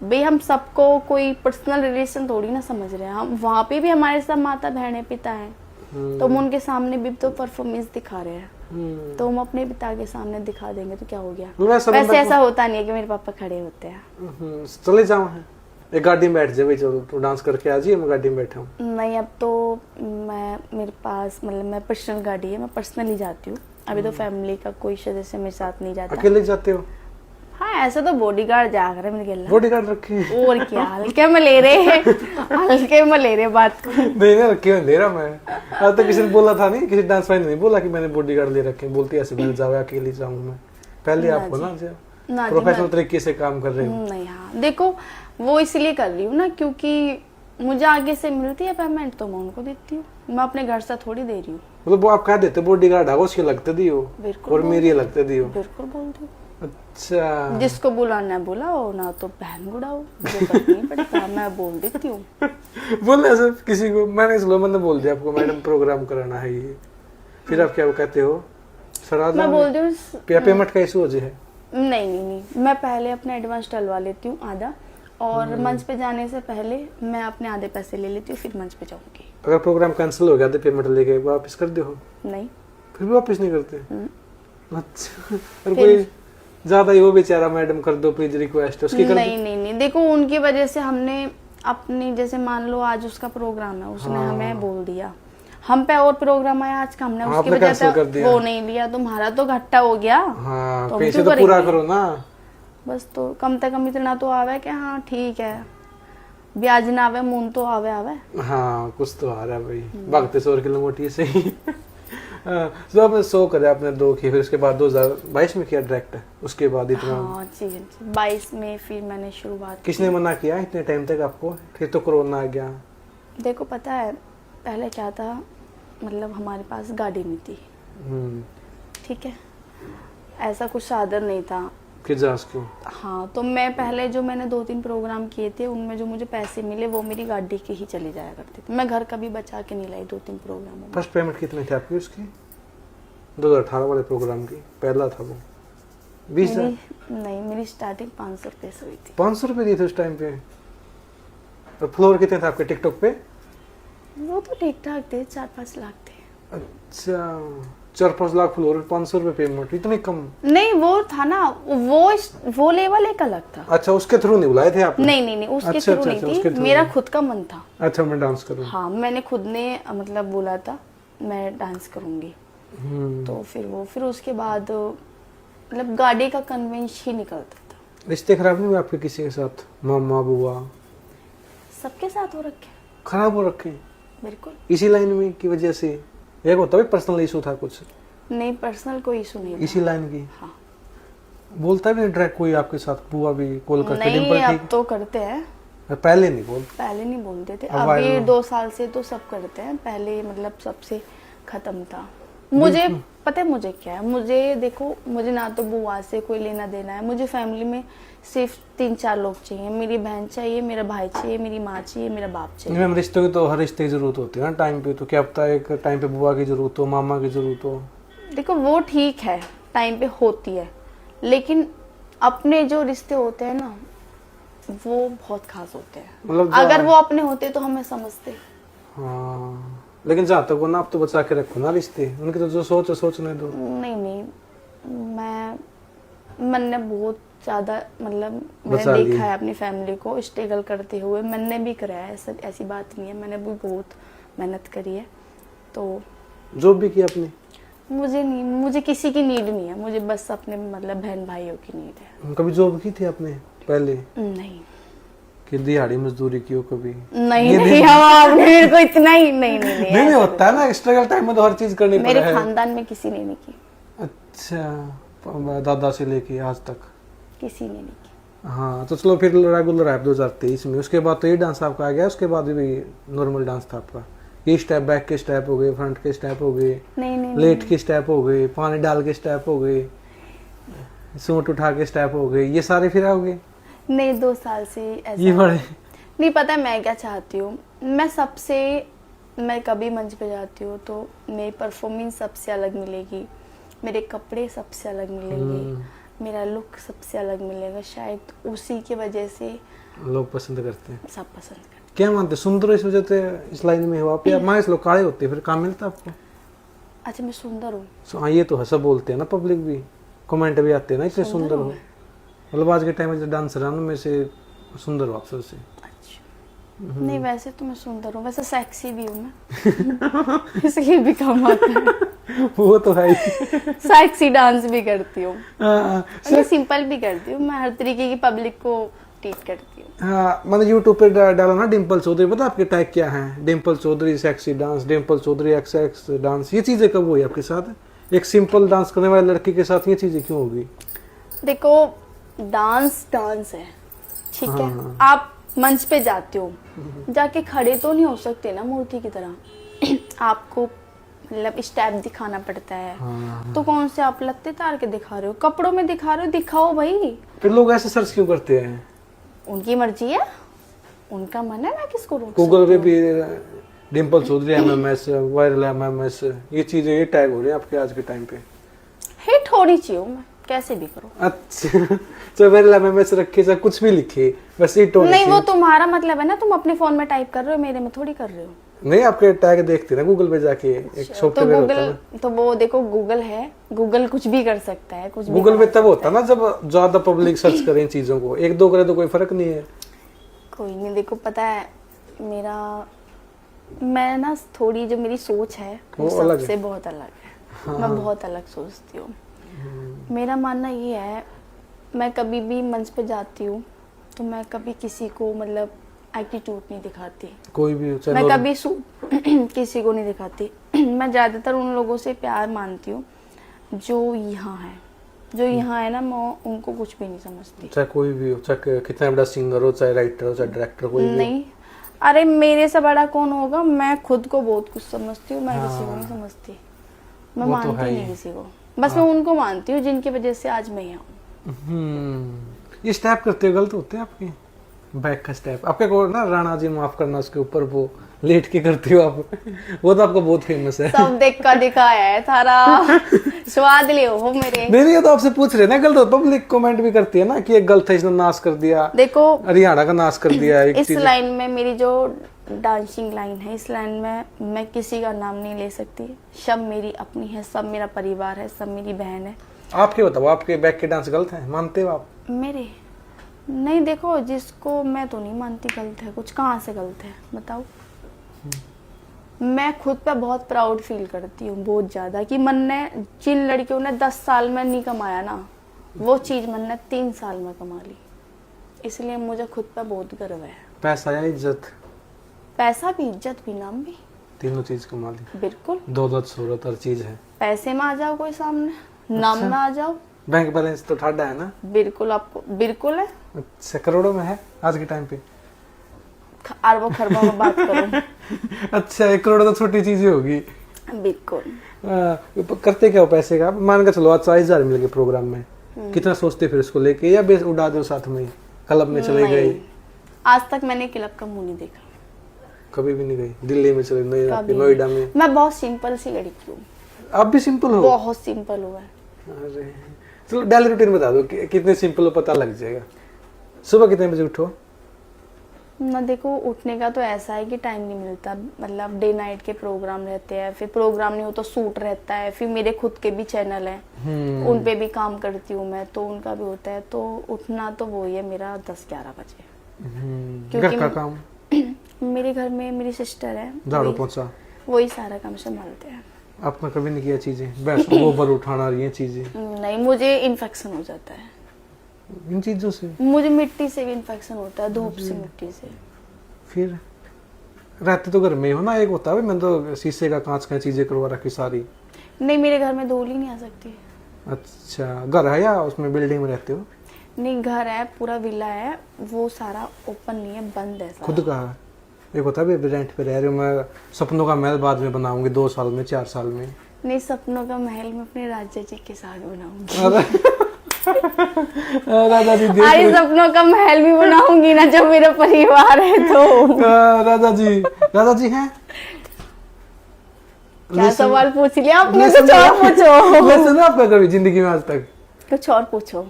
[SPEAKER 2] भाई हम सबको कोई पर्सनल रिलेशन थोड़ी ना समझ रहे हैं, हम वहाँ पे भी हमारे सब माता बहने पिता हैं, तो हम उनके सामने भी तो परफॉर्मेंस दिखा रहे हैं, तो हम अपने पिता के सामने दिखा देंगे तो क्या हो गया। वैसे ऐसा होता नहीं है कि मेरे पापा खड़े होते हैं।
[SPEAKER 1] चले जाओ, है एक गाड़ी में बैठ जाए, चलो तो डांस करके आ जाइए, मैं गाड़ी में बैठा हूँ।
[SPEAKER 2] नहीं, अब तो मेरे पास मतलब मैं पर्सनल गाड़ी है, मैं पर्सनली जाती हूँ। अभी तो फैमिली का कोई सदस्य मेरे साथ नहीं जाता।
[SPEAKER 1] अकेले जाते हो?
[SPEAKER 2] हाँ, ऐसा तो बॉडीगार्ड जा रहे मेरे गिल्ला।
[SPEAKER 1] बॉडीगार्ड रखे हैं?
[SPEAKER 2] और क्या, हल्के में ले रहे हैं, हल्के में ले रहे बात को।
[SPEAKER 1] नहीं रखे में ले रहा मैं। आज तक किसी ने बोला था नहीं, किसी डांस वाले ने नहीं बोला कि मैंने बॉडीगार्ड ले रखे। बोलती ऐसे मैंने जाओ, अकेले जाऊँ मैं। पहले आपको ना प्रोफेशनल तरीके से काम कर रहे हो।
[SPEAKER 2] नहीं, हाँ देखो, वो इसलिए कर रही हूँ ना क्योंकि मुझे आगे से मिलती है पेमेंट तो मैं उनको देती हूँ, मैं अपने घर से थोड़ी दे रही हूँ।
[SPEAKER 1] मतलब वो आप कह देते बॉडीगार्ड आगो उसके लगते दियो और मेरी लगते दियो?
[SPEAKER 2] बिल्कुल बोल दो।
[SPEAKER 1] अच्छा,
[SPEAKER 2] जिसको बुलाना है बुलाओ, ना तो बहन बुलाओ, जो फर्क नहीं पड़ता, मैं बोल देती हूँ।
[SPEAKER 1] बोलने से किसी को मैंने स्लो मैंने बोल दिया आपको मैडम प्रोग्राम कराना है ये, फिर आप क्या वो कहते हो सर?
[SPEAKER 2] मैं बोल दी हूँ
[SPEAKER 1] पेमेंट का इशू हो जाए?
[SPEAKER 2] नहीं, मैं पहले अपना एडवांस डलवा लेती हूँ आधा, और मंच पे जाने से पहले मैं अपने आधे पैसे ले लेती हूँ, फिर मंच पे जाऊंगी।
[SPEAKER 1] अगर प्रोग्राम कैंसिल हो गया तो पेमेंट लेके वापस कर दो?
[SPEAKER 2] नहीं,
[SPEAKER 1] फिर भी वापस नहीं करते? अच्छा, और कोई ज्यादा ही वो बेचारा मैडम कर दो प्लीज रिक्वेस्ट उसकी कर
[SPEAKER 2] नहीं, देखो उनकी वजह से हमने अपनी, जैसे मान लो आज उसका प्रोग्राम है, उसने हमें बोल दिया, हम पे और प्रोग्राम आया आज का, हमने उसकी वजह से वो नहीं लिया, तुम्हारा तो घाटा हो गया।
[SPEAKER 1] हाँ, तो पैसे तो पूरा करो ना
[SPEAKER 2] बस। तो कम से कम इतना तो आवे कि हाँ ठीक है, ब्याज ना आवे मून तो आवे।
[SPEAKER 1] हाँ, कुछ तो आ रहा है भाई, भागते 100 किलो मोटी से ही। तो आपने 100 करे, आपने 2 किए, फिर उसके बाद 2022 में किया डायरेक्ट, उसके बाद इतना?
[SPEAKER 2] हाँ जी, 22 में फिर मैंने शुरुआत।
[SPEAKER 1] किसने मना किया इतने टाइम तक आपको? फिर तो कोरोना आ गया।
[SPEAKER 2] देखो पता है पहले क्या था, मतलब हमारे पास गाड़ी नहीं थी, ठीक है, ऐसा कुछ साधन नहीं था
[SPEAKER 1] को।
[SPEAKER 2] हाँ, तो मैं पहले जो मैंने 2-3 प्रोग्राम किए थे उनमें जो मुझे पैसे मिले वो मेरी गाड़ी के ही चले जाया करते थे, मैं घर का भी बचा के नहीं लाई 2-3 प्रोग्रामों में।
[SPEAKER 1] फर्स्ट पेमेंट कितने थे आपकी उसकी? 2018 वाले प्रोग्राम की पहला था वो 20?
[SPEAKER 2] नहीं, मेरी स्टार्टिंग 500 रुपए से हुई थी।
[SPEAKER 1] 500 रुपए दिए थे उस टाइम पे? और फ्लोर कितने थे आपके टिकटॉक पे?
[SPEAKER 2] वो तो ठीक ठाक थे, 4-5 लाख थे।
[SPEAKER 1] अच्छा, 4-5 लाख फ्लोर, 500 रुपए पेमेंट, इतनी कम?
[SPEAKER 2] नहीं, वो था ना, वो लेवल एक अलग था।
[SPEAKER 1] अच्छा, उसके थ्रू नहीं बुलाए थे आप?
[SPEAKER 2] नहीं, उसके थ्रू नहीं थी, मेरा खुद का मन था।
[SPEAKER 1] अच्छा, मैं डांस करूँ?
[SPEAKER 2] हाँ, मैंने खुद ने मतलब बोला था मैं डांस करूंगी, तो फिर उसके बाद मतलब गाड़ी का कन्वेंस ही निकलता था।
[SPEAKER 1] रिश्ते खराब नहीं हुए आपके किसी के साथ? मामा बुआ
[SPEAKER 2] सबके साथ हो रखे?
[SPEAKER 1] खराब हो रखे?
[SPEAKER 2] बिल्कुल।
[SPEAKER 1] इसी लाइन में की वजह से? एक होता है पर्सनल इशू था कुछ?
[SPEAKER 2] नहीं, पर्सनल कोई इशू नहीं था।
[SPEAKER 1] इसी लाइन की?
[SPEAKER 2] हाँ।
[SPEAKER 1] बोलता भी नहीं डायरेक्ट कोई आपके साथ? बुआ भी कॉल करके?
[SPEAKER 2] नहीं, अब तो करते हैं,
[SPEAKER 1] पहले नहीं
[SPEAKER 2] बोलते थे, अभी 2 साल से तो सब करते हैं, पहले मतलब सबसे खत्म था। मुझे पता है मुझे क्या है, मुझे देखो, मुझे ना तो बुआ से कोई लेना देना है, मुझे फैमिली में सिर्फ 3-4 लोग चाहिए, मेरी बहन चाहिए, मेरा भाई चाहिए, मेरी माँ चाहिए, मेरा बाप चाहिए।
[SPEAKER 1] मैम, रिश्तों की तो हर रिश्ते की जरूरत होती है ना टाइम पे, तो क्या पता एक टाइम पे बुआ की जरूरत हो, मामा की जरूरत हो।
[SPEAKER 2] देखो वो ठीक है, टाइम पे होती है, लेकिन अपने जो रिश्ते होते हैं ना वो बहुत खास होते हैं, मतलब अगर वो अपने होते तो हमें समझते।
[SPEAKER 1] हाँ, लेकिन जहाँ तक हो ना, आप तो बचा के रखो ना रिश्ते, उनकी तो जो सोच है सोचने दो।
[SPEAKER 2] नहीं नहीं, मैंने बहुत ज्यादा मतलब
[SPEAKER 1] बचा
[SPEAKER 2] मैंने
[SPEAKER 1] लिए।
[SPEAKER 2] देखा है अपनी फैमिली को स्ट्रगल करते हुए, मैंने भी कराया है, सब ऐसी बात नहीं है, मैंने भी बहुत मेहनत करी है। तो
[SPEAKER 1] जॉब भी की आपने?
[SPEAKER 2] मुझे किसी की नीड नहीं है, मुझे बस अपने मतलब बहन भाइयों की नीड है।
[SPEAKER 1] कभी जॉब की थी आपने पहले
[SPEAKER 2] नहीं
[SPEAKER 1] कि दिहाड़ी मजदूरी की हो कभी?
[SPEAKER 2] नहीं
[SPEAKER 1] ये
[SPEAKER 2] नहीं, हम आपने मेरे को इतना ही नहीं नहीं नहीं,
[SPEAKER 1] नहीं
[SPEAKER 2] ऐसा
[SPEAKER 1] होता है ना, स्ट्रगल टाइम में तो हर चीज करनी
[SPEAKER 2] मेरे
[SPEAKER 1] पड़े है।
[SPEAKER 2] खानदान में किसी ने नहीं की,
[SPEAKER 1] अच्छा, दादा से लेके आज तक?
[SPEAKER 2] किसी ने नहीं की।
[SPEAKER 1] हाँ, तो चलो फिर रेगुलर है 2023 में, उसके बाद तो ये डांस आपका आ गया, उसके बाद भी नॉर्मल डांस था आपका? ये स्टेप बैक के स्टेप हो गए, फ्रंट के स्टेप हो गए,
[SPEAKER 2] नहीं नहीं
[SPEAKER 1] लेट के स्टेप हो गए, पानी डाल के स्टेप हो गए, सूट उठा के स्टेप हो गए, ये सारे फिर आओगे?
[SPEAKER 2] नहीं, 2 साल से ऐसा
[SPEAKER 1] ये बड़े
[SPEAKER 2] नहीं। पता है मैं क्या चाहती हूँ, मैं कभी मंच पे जाती हूँ तो मेरी परफॉर्मेंस सबसे अलग मिलेगी, मेरे कपड़े सबसे अलग मिलेंगे, मेरा लुक सबसे अलग मिलेगा, शायद उसी की वजह से
[SPEAKER 1] लोग पसंद करते हैं।
[SPEAKER 2] सब पसंद करते
[SPEAKER 1] क्या मानते, सुंदर इस वजह से इस लाइन में हो आप, या माइस लोग काले होते हैं, फिर काम मिलता आपको?
[SPEAKER 2] हैं। अच्छा, मैं सुंदर हूँ?
[SPEAKER 1] हाँ, ये तो है, सब बोलते हैं ना, पब्लिक भी, कमेंट भी आते हैं ना, इतने सुंदर हो। मतलब आज के टाइम में जो डांसर है में से सुंदर हो आप सबसे।
[SPEAKER 2] अच्छा, नहीं वैसे तो मैं सुंदर हूँ, वैसे सेक्सी भी हूँ मैं इसलिए भी काम आता है।
[SPEAKER 1] वो तो है ही।
[SPEAKER 2] सेक्सी डांस भी करती हूँ,
[SPEAKER 1] हाँ,
[SPEAKER 2] मैं सिंपल भी करती हूँ, मैं हर तरीके की पब्लिक को ट्रीट करती हूँ।
[SPEAKER 1] हाँ, मैंने यूट्यूब पे डाला ना डिम्पल चौधरी, पता आपके टैग क्या है? Dimple Chaudhary sexy dance, Dimple Chaudhary X dance, ये चीजें कब हुई आपके साथ? एक सिंपल डांस करने वाले लड़की के साथ ये चीजें क्यों होगी?
[SPEAKER 2] देखो, डांस है, ठीक है,
[SPEAKER 1] हाँ।
[SPEAKER 2] आप मंच पे जाते हो, जाके खड़े तो नहीं हो सकते ना मूर्ति की तरह आपको मतलब स्टेप दिखाना पड़ता है।
[SPEAKER 1] हाँ।
[SPEAKER 2] तो कौन से आप लत्ते तार के दिखा रहे हो, कपड़ों में दिखा रहे हो, दिखाओ भाई।
[SPEAKER 1] फिर लोग ऐसे सर्च क्यों करते हैं?
[SPEAKER 2] उनकी मर्जी है, उनका मन है, मैं किसको रोक
[SPEAKER 1] गूगल पे भी Dimple Chaudhary MMS, viral MMS, ये चीजें ये टैग हो रहे हैं आपके आज के टाइम पे।
[SPEAKER 2] हिट होनी चाहिए मैं कैसे भी करो।
[SPEAKER 1] अच्छा, तो वायरल एमएमएस रखे चाहे कुछ भी लिखे, वैसे हिट होनी
[SPEAKER 2] नहीं, वो
[SPEAKER 1] चाहिए।
[SPEAKER 2] तुम्हारा मतलब है ना, तुम अपने फोन में टाइप कर रहे हो, मेरे में थोड़ी कर रहे हो।
[SPEAKER 1] नहीं, आपके टैग देखते ना गूगल पे जाके, एक
[SPEAKER 2] तो
[SPEAKER 1] सॉफ्टवेयर होता है
[SPEAKER 2] गूगल,
[SPEAKER 1] ना।
[SPEAKER 2] तो वो देखो गूगल है, गूगल कुछ भी कर सकता है, कुछ भी
[SPEAKER 1] गूगल
[SPEAKER 2] कर
[SPEAKER 1] पे तब होता है ना जब ज्यादा पब्लिक सर्च करे इन चीजों को, एक दो करे तो कोई फर्क नहीं है।
[SPEAKER 2] कोई नहीं। देखो पता है मैं ना थोड़ी जो मेरी सोच है वो
[SPEAKER 1] वो अलग
[SPEAKER 2] सबसे
[SPEAKER 1] है।
[SPEAKER 2] बहुत अलग है।
[SPEAKER 1] हाँ।
[SPEAKER 2] मैं बहुत अलग सोचती हूँ। मेरा मानना ये है, मैं कभी भी मंच पे जाती हूँ तो मैं कभी किसी को मतलब एटीट्यूड नहीं दिखाती,
[SPEAKER 1] कोई भी हो, चाहे
[SPEAKER 2] मैं
[SPEAKER 1] नॉर्मल-
[SPEAKER 2] कभी किसी को नहीं दिखाती। मैं ज़्यादातर उन लोगों से प्यार मानती हूँ जो यहाँ है, ना, मैं उनको कुछ भी नहीं समझती।
[SPEAKER 1] चाहे कोई भी हो, चाहे कितना बड़ा सिंगर हो, चाहे राइटर हो, चाहे डायरेक्टर, कोई भी हो।
[SPEAKER 2] नहीं, अरे मेरे से बड़ा कौन होगा, मैं खुद को बहुत कुछ समझती हूँ, मैं किसी को नहीं समझती, मैं
[SPEAKER 1] वो तो है
[SPEAKER 2] मानती
[SPEAKER 1] ही।
[SPEAKER 2] नहीं किसी को, बस मैं उनको मानती हूँ जिनकी वजह से आज मैं यहाँ हूँ।
[SPEAKER 1] ये स्टेप करते हो गलत होते हैं आपके, बैक का स्टेप आपके को ना, राणा जी माफ करना, उसके ऊपर वो लेट के करते हो आप, वो तो आपका बहुत फेमस है।
[SPEAKER 2] सब देख का दिखाया है थारा स्वाद ले हो मेरे।
[SPEAKER 1] नहीं, ये तो आपसे पूछ रहे ना, गलत हो, पब्लिक कमेंट भी करती है ना कि एक गलत है, इसने नाश कर दिया,
[SPEAKER 2] देखो
[SPEAKER 1] हरियाणा का नाश कर दिया। एक
[SPEAKER 2] इस
[SPEAKER 1] चीज
[SPEAKER 2] लाइन में मेरी जो डांसिंग लाइन है, इस लाइन में मैं किसी का नाम नहीं ले सकती, सब मेरी अपनी है, सब मेरा परिवार है, सब मेरी बहन है।
[SPEAKER 1] आपके बताओ, आपके बैक के डांस गलत है, मानते हो आप?
[SPEAKER 2] मेरे नहीं, देखो जिसको मैं तो नहीं मानती गलत है कुछ, कहाँ से गलत है बताओ। मैं खुद पे बहुत प्राउड फील करती हूँ, बहुत ज्यादा, कि मन ने जिन लड़कियों ने 10 साल में नहीं कमाया ना, वो चीज मन ने 3 साल में कमा ली, इसलिए मुझे खुद पे बहुत गर्व है।
[SPEAKER 1] पैसा या इज्जत?
[SPEAKER 2] पैसा भी, इज्जत भी, नाम भी,
[SPEAKER 1] तीनों चीज कमा ली।
[SPEAKER 2] बिल्कुल।
[SPEAKER 1] दौलत शोहरत हर चीज है।
[SPEAKER 2] पैसे में आ जाओ कोई सामने, नाम में आ जाओ,
[SPEAKER 1] बैंक बैलेंस तो ठाडा है ना?
[SPEAKER 2] बिल्कुल, आपको बिल्कुल है।
[SPEAKER 1] अच्छा, करोड़ों में है आज के टाइम पे?
[SPEAKER 2] अरबों खरबों में बात करूं।
[SPEAKER 1] अच्छा, 1 करोड़ तो छोटी चीज होगी।
[SPEAKER 2] बिल्कुल।
[SPEAKER 1] करते क्या हो पैसे का? मान के चलो आज 40,000 मिल गए प्रोग्राम में, कितना सोचते फिर इसको लेके, या बेस उड़ा दो साथ में, क्लब में चले गए?
[SPEAKER 2] आज तक मैंने क्लब का मुंह नहीं देखा,
[SPEAKER 1] कभी भी नहीं गई? दिल्ली में चले गए,
[SPEAKER 2] कभी
[SPEAKER 1] नोएडा में?
[SPEAKER 2] मैं बहुत सिंपल सी लड़की हूँ।
[SPEAKER 1] आप भी सिंपल हो?
[SPEAKER 2] बहुत सिंपल हुआ है।
[SPEAKER 1] अरे चलो, डेली रूटीन बता दो कितने सिंपल हो, पता लग जाएगा। सुबह कितने बजे उठो?
[SPEAKER 2] ना देखो, उठने का तो ऐसा है कि टाइम नहीं मिलता, मतलब डे नाइट के प्रोग्राम रहते हैं, फिर प्रोग्राम नहीं हो तो शूट रहता है, फिर मेरे खुद के भी चैनल हैं, उन पे भी काम करती हूँ मैं, तो उनका भी होता है, तो उठना तो वही है मेरा 10-11 बजे।
[SPEAKER 1] घर का काम?
[SPEAKER 2] मेरे घर में मेरी सिस्टर है,
[SPEAKER 1] झाड़ू पोछा
[SPEAKER 2] वही सारा काम संभालते हैं।
[SPEAKER 1] आपने कभी नहीं किया चीजें, भैंस को गोबर उठाना, ये चीजें?
[SPEAKER 2] नहीं, मुझे इन्फेक्शन हो जाता है
[SPEAKER 1] इन चीजों से।
[SPEAKER 2] मुझे मिट्टी से भी इन्फेक्शन होता है, धूप से, मिट्टी से।
[SPEAKER 1] फिर रहते तो घर में ही हो ना, एक होता है मैं तो शीशे का, कांच का चीजें करवा रखी सारी।
[SPEAKER 2] नहीं, मेरे घर में धूल ही नहीं आ सकती।
[SPEAKER 1] अच्छा, घर है या उसमें बिल्डिंग में रहते हो?
[SPEAKER 2] नहीं, घर है, पूरा विला है, वो सारा ओपन नहीं है, बंद है सारा।
[SPEAKER 1] खुद का है? एक होता है रेंट पे रह रही हूँ मैं, सपनों का महल बाद में बनाऊंगी 2 साल में, 4 साल में।
[SPEAKER 2] नहीं, सपनों का महल मैं अपने राजा जी के साथ बनाऊंगी।
[SPEAKER 1] राजा जी
[SPEAKER 2] अरे सपनों का महल भी बनाऊंगी ना, जब मेरा परिवार है तो।
[SPEAKER 1] राजा जी हैं?
[SPEAKER 2] क्या सवाल पूछ लिया आपने? कुछ और पूछो।
[SPEAKER 1] वैसे ना आपका कभी जिंदगी में आज तक?
[SPEAKER 2] कुछ और पूछो।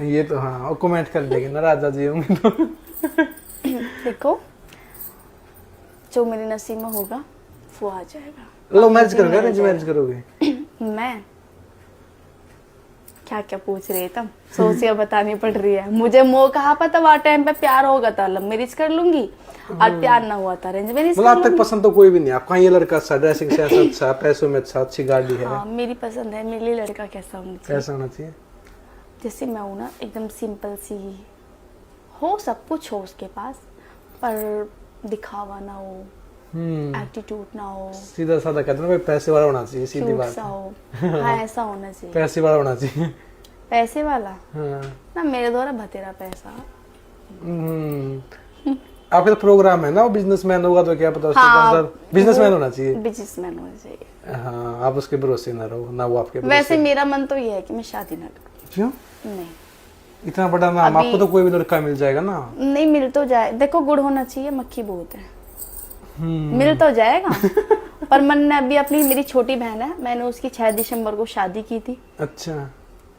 [SPEAKER 1] ये तो हाँ, कमेंट कर देंगे ना राजा जी होंगे तो।
[SPEAKER 2] देखो, जो मेरे नसीब में होगा वो आ जाएगा।
[SPEAKER 1] लव मैरिज करोगे, अरेंज मैरिज करोगे?
[SPEAKER 2] मैं क्या क्या पूछ रही है, तब सोचिए बतानी पड़ रही है मुझे। कहा पता वहाँ टाइम पे प्यार होगा तो लव मैरिज कर लूंगी, और प्यार ना हुआ तो अरेंज मैरिज।
[SPEAKER 1] मतलब अब तक पसंद तो कोई भी नहीं आपका? ये लड़का अच्छा, ड्रेसिंग सेंस अच्छा, पैसों में अच्छा, अच्छी गाड़ी है?
[SPEAKER 2] हाँ, मेरी पसंद है, मेरे लिए लड़का कैसा होना चाहिए?
[SPEAKER 1] कैसा होना चाहिए?
[SPEAKER 2] जैसे मैं हूँ ना, एकदम सिंपल सी हो, सब कुछ हो उसके पास, पर दिखावा ना हो, एटीट्यूड ना हो,
[SPEAKER 1] सीधा साधा कहते हैं ना भाई, पैसे वाला होना चाहिए, सीधी
[SPEAKER 2] क्यूट
[SPEAKER 1] बात
[SPEAKER 2] सा हो। हाँ, ऐसा होना चाहिए,
[SPEAKER 1] पैसे वाला होना चाहिए।
[SPEAKER 2] पैसे वाला
[SPEAKER 1] हाँ।
[SPEAKER 2] ना, मेरे द्वारा भतेरा पैसा।
[SPEAKER 1] आपका तो प्रोग्राम है ना, वो बिजनेसमैन होगा तो क्या पता उसके पास बिजनेसमैन होना चाहिए।
[SPEAKER 2] बिजनेसमैन होना चाहिए।
[SPEAKER 1] हाँ, आप उसके भरोसे ना रहो, ना वो आपके भरोसे।
[SPEAKER 2] वैसे मेरा मन तो ये है कि मैं शादी ना करूं।
[SPEAKER 1] क्यों?
[SPEAKER 2] नहीं,
[SPEAKER 1] इतना बड़ा नाम, आपको तो कोई भी लड़का मिल जाएगा ना।
[SPEAKER 2] नहीं मिल तो जाए, देखो गुड़ होना चाहिए, मक्खी बहुत है, मिल तो जाएगा। पर मन ने अभी अपनी, मेरी छोटी बहन है, मैंने उसकी 6 दिसंबर को शादी की थी।
[SPEAKER 1] अच्छा,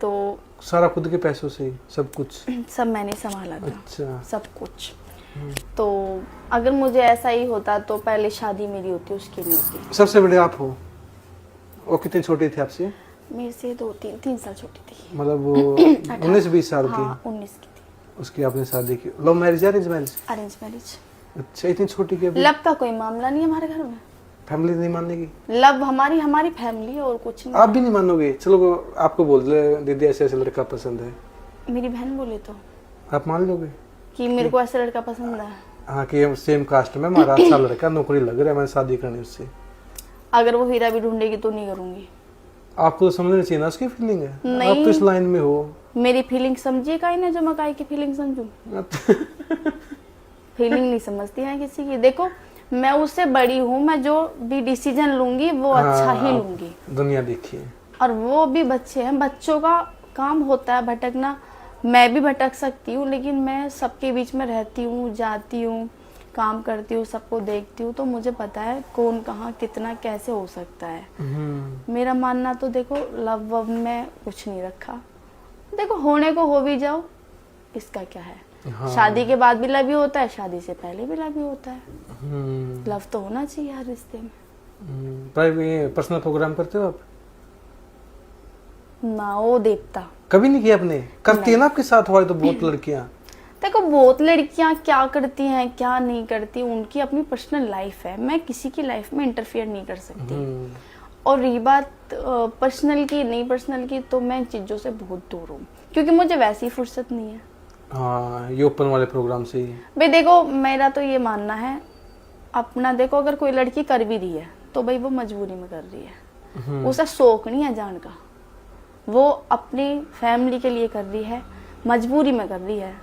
[SPEAKER 2] तो
[SPEAKER 1] सारा खुद के पैसों से ही सब कुछ?
[SPEAKER 2] सब मैंने संभाला था।
[SPEAKER 1] अच्छा,
[SPEAKER 2] सब कुछ। तो अगर मुझे ऐसा ही होता तो पहले शादी मेरी होती, उसकी नहीं होती।
[SPEAKER 1] सबसे बड़े आप हो? वो कितनी छोटी थी आपसे?
[SPEAKER 2] मेरे से 2-3 साल छोटी थी।
[SPEAKER 1] मतलब वो 19-20 साल की?
[SPEAKER 2] हाँ, 19 की थी।
[SPEAKER 1] उसकी आपने शादी की? लव मैरिज या अरेंज मैरिज?
[SPEAKER 2] Arrange marriage.
[SPEAKER 1] अच्छा, इतनी छोटी की?
[SPEAKER 2] लव का कोई मामला नहीं है हमारे घर में।
[SPEAKER 1] फैमिली नहीं मानेगी?
[SPEAKER 2] लव हमारी फैमिली है और कुछ नहीं।
[SPEAKER 1] आप भी नहीं मानोगे? चलो आपको बोल दे दीदी ऐसे ऐसे लड़का पसंद है,
[SPEAKER 2] मेरी बहन बोले तो
[SPEAKER 1] आप मान लोगे
[SPEAKER 2] कि मेरे को ऐसा लड़का पसंद है?
[SPEAKER 1] हाँ, कि सेम कास्ट में हमारा अच्छा लड़का, नौकरी लग रहा है, मैंने शादी करनी उससे।
[SPEAKER 2] अगर वो हीरा भी ढूंढेगी तो नहीं करूंगी।
[SPEAKER 1] आपको तो समझना चाहिए ना उसकी फीलिंग है।
[SPEAKER 2] नहीं।
[SPEAKER 1] आप तो इस लाइन में हो।
[SPEAKER 2] मेरी फीलिंग समझिए, काई ना जो मैं काई की फीलिंग समझूं। फीलिंग नहीं समझती है किसी की। देखो, मैं उससे बड़ी हूँ, मैं जो भी डिसीजन लूंगी वो अच्छा ही लूंगी।
[SPEAKER 1] दुनिया देखिए,
[SPEAKER 2] और वो भी बच्चे हैं, बच्चों का काम होता है भटकना। मैं भी भटक सकती हूँ, लेकिन मैं सबके बीच में रहती हूँ, जाती हूँ, काम करती हूँ, सबको देखती हूँ, तो मुझे पता है कौन कहाँ कितना कैसे हो सकता है। मेरा मानना तो देखो, लव वव में कुछ नहीं रखा। देखो, होने को हो भी जाओ, इसका क्या है। हाँ। शादी के बाद भी लव ही होता है, शादी से पहले भी लव ही होता है। लव तो होना चाहिए हर रिश्ते में।
[SPEAKER 1] प्राइवेट पर्सनल प्रोग्राम करते हो आप?
[SPEAKER 2] ना, वो देवता
[SPEAKER 1] कभी नहीं किया आपने? करती है ना आपके साथ वाले तो बहुत लड़कियां।
[SPEAKER 2] देखो, बहुत लड़कियां क्या करती हैं क्या नहीं करती, उनकी अपनी पर्सनल लाइफ है, मैं किसी की लाइफ में इंटरफियर नहीं कर सकती। और रही बात पर्सनल की, नहीं पर्सनल की, तो मैं इन चीजों से बहुत दूर हूँ, क्योंकि मुझे वैसी फुर्सत नहीं है।
[SPEAKER 1] हाँ, ये ओपन वाले प्रोग्राम से ही।
[SPEAKER 2] भाई देखो, मेरा तो ये मानना है अपना, देखो अगर कोई लड़की कर भी रही है तो भाई वो मजबूरी में कर रही है, उसे शौक नहीं है जान का, वो अपनी फैमिली के लिए कर रही है, मजबूरी में कर रही है।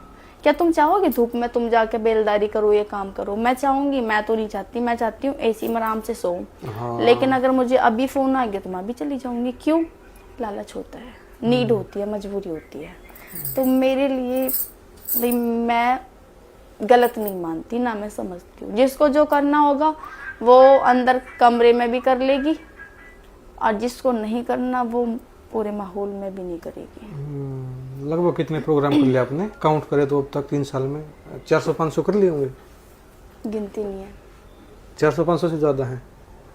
[SPEAKER 2] क्या तुम चाहोगे धूप में तुम जाके बेलदारी करो, ये काम करो? मैं चाहूंगी? मैं तो नहीं चाहती। मैं चाहती हूँ एसी में आराम से सोऊं। हाँ। लेकिन अगर मुझे अभी फोन आ गया तो मैं भी चली जाऊंगी। क्यों? लालच होता है, नीड होती है, मजबूरी होती है। तो मेरे लिए भाई, मैं गलत नहीं मानती ना, मैं समझती हूँ जिसको जो करना होगा वो अंदर कमरे में भी कर लेगी, और जिसको नहीं करना वो पूरे माहौल में भी नहीं करेगी।
[SPEAKER 1] लगभग कितने प्रोग्राम कर लिए आपने? काउंट करे तो अब तक 3 साल में 400-500 कर लिए होंगे।
[SPEAKER 2] गिनती नहीं है।
[SPEAKER 1] 400-500 से ज्यादा है?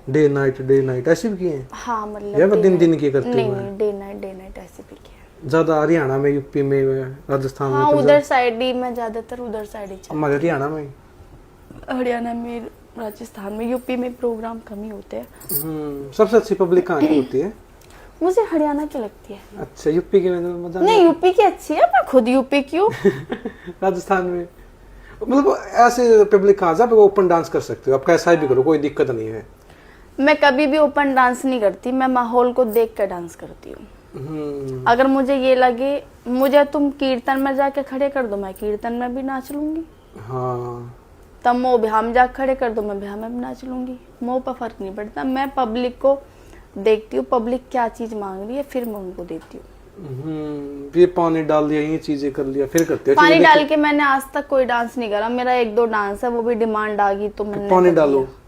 [SPEAKER 1] डे नाइट ऐसे भी किए हैं?
[SPEAKER 2] हाँ मतलब
[SPEAKER 1] या
[SPEAKER 2] day
[SPEAKER 1] दिन
[SPEAKER 2] night-
[SPEAKER 1] की करते
[SPEAKER 2] नहीं
[SPEAKER 1] हो?
[SPEAKER 2] नहीं, डे नाइट ऐसे भी किया।
[SPEAKER 1] ज्यादा हरियाणा में, यूपी में, राजस्थान
[SPEAKER 2] हाँ
[SPEAKER 1] में?
[SPEAKER 2] उधर साइड ही, मैं ज्यादातर उधर साइड ही चलती
[SPEAKER 1] हमारे हरियाणा में।
[SPEAKER 2] हूँ। हरियाणा में, राजस्थान में, यूपी में प्रोग्राम कम ही होते हैं।
[SPEAKER 1] सबसे अच्छी पब्लिक कहाँ की होती है?
[SPEAKER 2] मुझे हरियाणा की लगती है।
[SPEAKER 1] अच्छा, यूपी की में तो मजा
[SPEAKER 2] नहीं यूपी की अच्छी है, मैं खुद यूपी की हूँ।
[SPEAKER 1] राजस्थान में मतलब ऐसे पब्लिक कहाँ जहाँ पे ओपन डांस कर सकते हो आप, कैसा भी करो, कोई दिक्कत नहीं है।
[SPEAKER 2] मैं कभी भी ओपन डांस नहीं करती, मैं माहौल को देख कर डांस करती हूँ। अगर मुझे ये लगे, मुझे तुम कीर्तन में जाके खड़े कर दो, मैं कीर्तन में भी नाच लूंगी।
[SPEAKER 1] हाँ,
[SPEAKER 2] तब मोह ब्याह में जाके खड़े कर दो, मैं ब्याह में भी नाच लूंगी। मोह पर फर्क नहीं पड़ता। मैं पब्लिक को देखती हूँ, पब्लिक क्या चीज मांग रही है, फिर मैं उनको देती हूँ।
[SPEAKER 1] ये पानी डाल दिया, ये चीजें कर लिया, फिर करते हो?
[SPEAKER 2] पानी डाल के मैंने आज तक कोई डांस नहीं करा। मेरा 1-2 डांस है, वो भी डिमांड आ गई तो मैंने
[SPEAKER 1] पानी
[SPEAKER 2] कर
[SPEAKER 1] डालो।
[SPEAKER 2] दिया।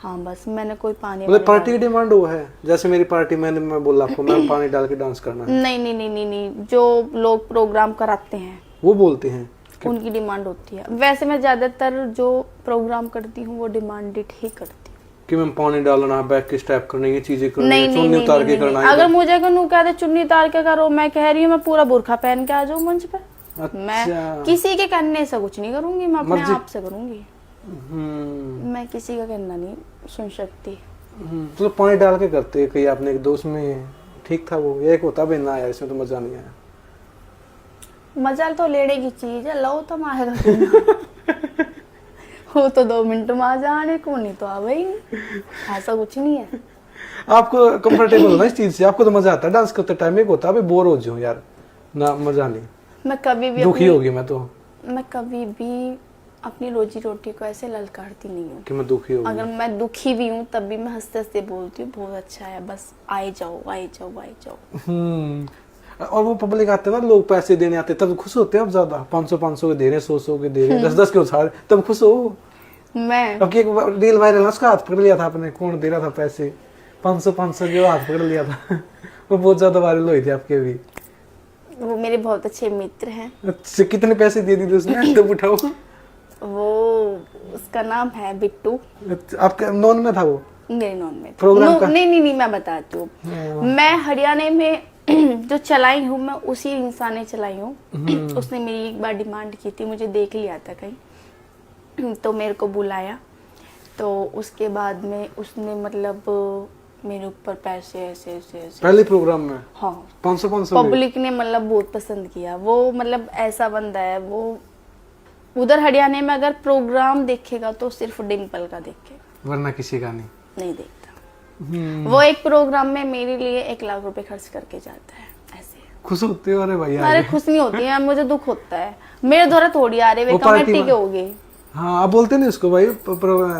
[SPEAKER 2] हाँ बस, मैंने कोई पानी
[SPEAKER 1] मतलब पार्टी की डिमांड वो है? जैसे मेरी पार्टी, मैं बोला आपको, मैं पानी डाल के डांस करना है।
[SPEAKER 2] नहीं नहीं नहीं नहीं नहीं, जो लोग प्रोग्राम कराते हैं
[SPEAKER 1] वो बोलते हैं
[SPEAKER 2] उनकी डिमांड होती है। वैसे मैं ज्यादातर जो प्रोग्राम करती हूँ वो डिमांडेड ही करती हूँ।
[SPEAKER 1] कि मैं पानी डालना, बैक की स्टेप करना, ये चीजें करनी
[SPEAKER 2] नहीं
[SPEAKER 1] है,
[SPEAKER 2] नहीं
[SPEAKER 1] चुन्नी
[SPEAKER 2] नहीं
[SPEAKER 1] उतार के
[SPEAKER 2] नहीं,
[SPEAKER 1] करना
[SPEAKER 2] नहीं।
[SPEAKER 1] है।
[SPEAKER 2] अगर मुझे कनु कहते चुन्नी उतार के करो, मैं कह रही हूँ मैं पूरा बुरखा पहन के आ जाऊँ मंच पे। मैं किसी के कहने से कुछ नहीं करूंगी, मैं अपने आप से करूंगी। मैं किसी का कहना नहीं सुन सकती।
[SPEAKER 1] तो पानी डाल के करते कहीं आपने एक दोस्त में ठीक था वो, एक होता भी ना, यार इसमें तो मजा नहीं आया।
[SPEAKER 2] मजा तो लेने की चीज है, लो तो आएगा क्यों ना। वो तो 2 मिनट में आ जाने को, नहीं तो आवे ही नहीं, ऐसा कुछ नहीं है।
[SPEAKER 1] आपको कंफर्टेबल हो ना इस चीज से, आपको तो मजा आता है डांस करते टाइम। एक होता है बोर हो जाऊं यार, ना मजा नहीं,
[SPEAKER 2] मैं कभी भी
[SPEAKER 1] दुखी होगी
[SPEAKER 2] मैं कभी भी अपनी रोजी रोटी को ऐसे ललकारती नहीं हूँ
[SPEAKER 1] कि मैं दुखी होगी।
[SPEAKER 2] अगर मैं दुखी भी हूँ तब भी मैं हंसते हंसते बोलती हूँ बहुत अच्छा है, बस आए जाओ आए जाओ आए जाओ।
[SPEAKER 1] और वो पब्लिक आते हैं ना, लोग पैसे देने आते हैं, तब खुश होते हैं आप ज्यादा? 500 के दे रहे हैं, 100 के दे रहे हैं, 10 के उछाल, तब खुश हो?
[SPEAKER 2] मैं
[SPEAKER 1] अब एक रील वायरल, उसका हाथ पकड़ लिया था आपने, कौन दे रहा था पैसे 500 के, हाथ पकड़ लिया था। वो बहुत ज्यादा वायरल हुई थी आपके भी।
[SPEAKER 2] वो मेरे बहुत अच्छे मित्र हैं।
[SPEAKER 1] अच्छा, कितने पैसे दे दिए उसने? तब उठाओ।
[SPEAKER 2] वो उसका नाम है बिट्टू।
[SPEAKER 1] अच्छा, आपके नॉन में था वो?
[SPEAKER 2] मेरे नॉन में था।
[SPEAKER 1] प्रोग्राम का?
[SPEAKER 2] नहीं मैं बताती हूँ। मैं हरियाणा में जो चलाई हूँ, मैं उसी इंसान ने चलाई हूँ। उसने मेरी एक बार डिमांड की थी, मुझे देख लिया था कहीं, तो मेरे को बुलाया। तो उसके बाद में उसने मतलब मेरे ऊपर पैसे ऐसे ऐसे ऐसे
[SPEAKER 1] पहले प्रोग्राम में?
[SPEAKER 2] हाँ
[SPEAKER 1] 500
[SPEAKER 2] पब्लिक ने मतलब बहुत पसंद किया। वो मतलब ऐसा बंदा है, वो उधर हरियाणा में अगर प्रोग्राम देखेगा तो सिर्फ डिम्पल का देखेगा,
[SPEAKER 1] वरना किसी का नहीं
[SPEAKER 2] देखता। वो एक प्रोग्राम में मेरे लिए 1 लाख रुपए खर्च करके जाता है। ऐसे
[SPEAKER 1] खुश होते हो? अरे भाई
[SPEAKER 2] अरे खुश नहीं होती है, मुझे दुख होता है। मेरे द्वारा थोड़ी आ रहे, वे कमेटी के हो गए।
[SPEAKER 1] हाँ, आप बोलते नहीं उसको भाई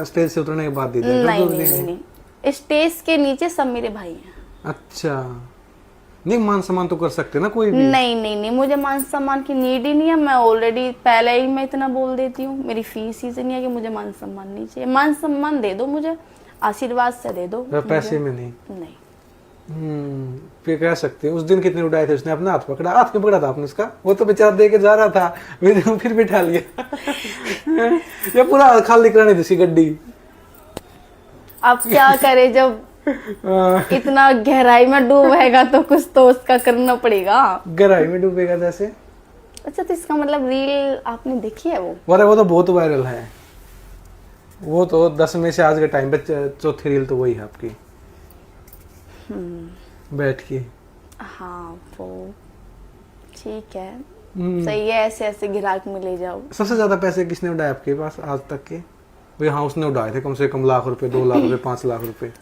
[SPEAKER 1] स्टेज से उतरने के बाद दे दे?
[SPEAKER 2] नहीं, स्टेज के नीचे सब मेरे भाई हैं।
[SPEAKER 1] अच्छा, नहीं मान सम्मान तो कर सकते ना कोई भी?
[SPEAKER 2] नहीं, मुझे मान सम्मान की नीड ही नहीं है। मैं ऑलरेडी पहले ही मैं इतना बोल देती हूँ, मेरी फीस ही से नहीं है कि मुझे मान सम्मान नहीं चाहिए। मान सम्मान दे दो मुझे, आशीर्वाद से दे दो,
[SPEAKER 1] पैसे में नहीं।
[SPEAKER 2] नहीं।
[SPEAKER 1] फिर कह सकते हैं उस दिन कितने उड़ाए थे उसने? अपना हाथ पकड़ा, हाथ में पकड़ा था आपने उसका? वो तो बेचारा दे के जा रहा था, फिर बिठा लिया। या पूरा खाली कराने थी उसकी गड्डी।
[SPEAKER 2] अब क्या करे, जब इतना गहराई में डूबेगा तो कुछ तो उसका करना पड़ेगा।
[SPEAKER 1] गहराई में डूबेगा जैसे?
[SPEAKER 2] अच्छा, तो इसका मतलब रील आपने देखी है?
[SPEAKER 1] वो तो बहुत वायरल है। वो तो 10 में से आज के टाइम पे चौथी रील तो वही है आपकी, बैठ के।
[SPEAKER 2] हाँ वो ठीक है, सही है। ऐसे ऐसे गिराक में ले जाओ।
[SPEAKER 1] सबसे ज्यादा पैसे किसने उड़ाए आपके पास आज तक के? हाँ, उसने उड़ाए थे कम से कम लाख रुपए, 2 लाख रुपए, 5 लाख रुपए।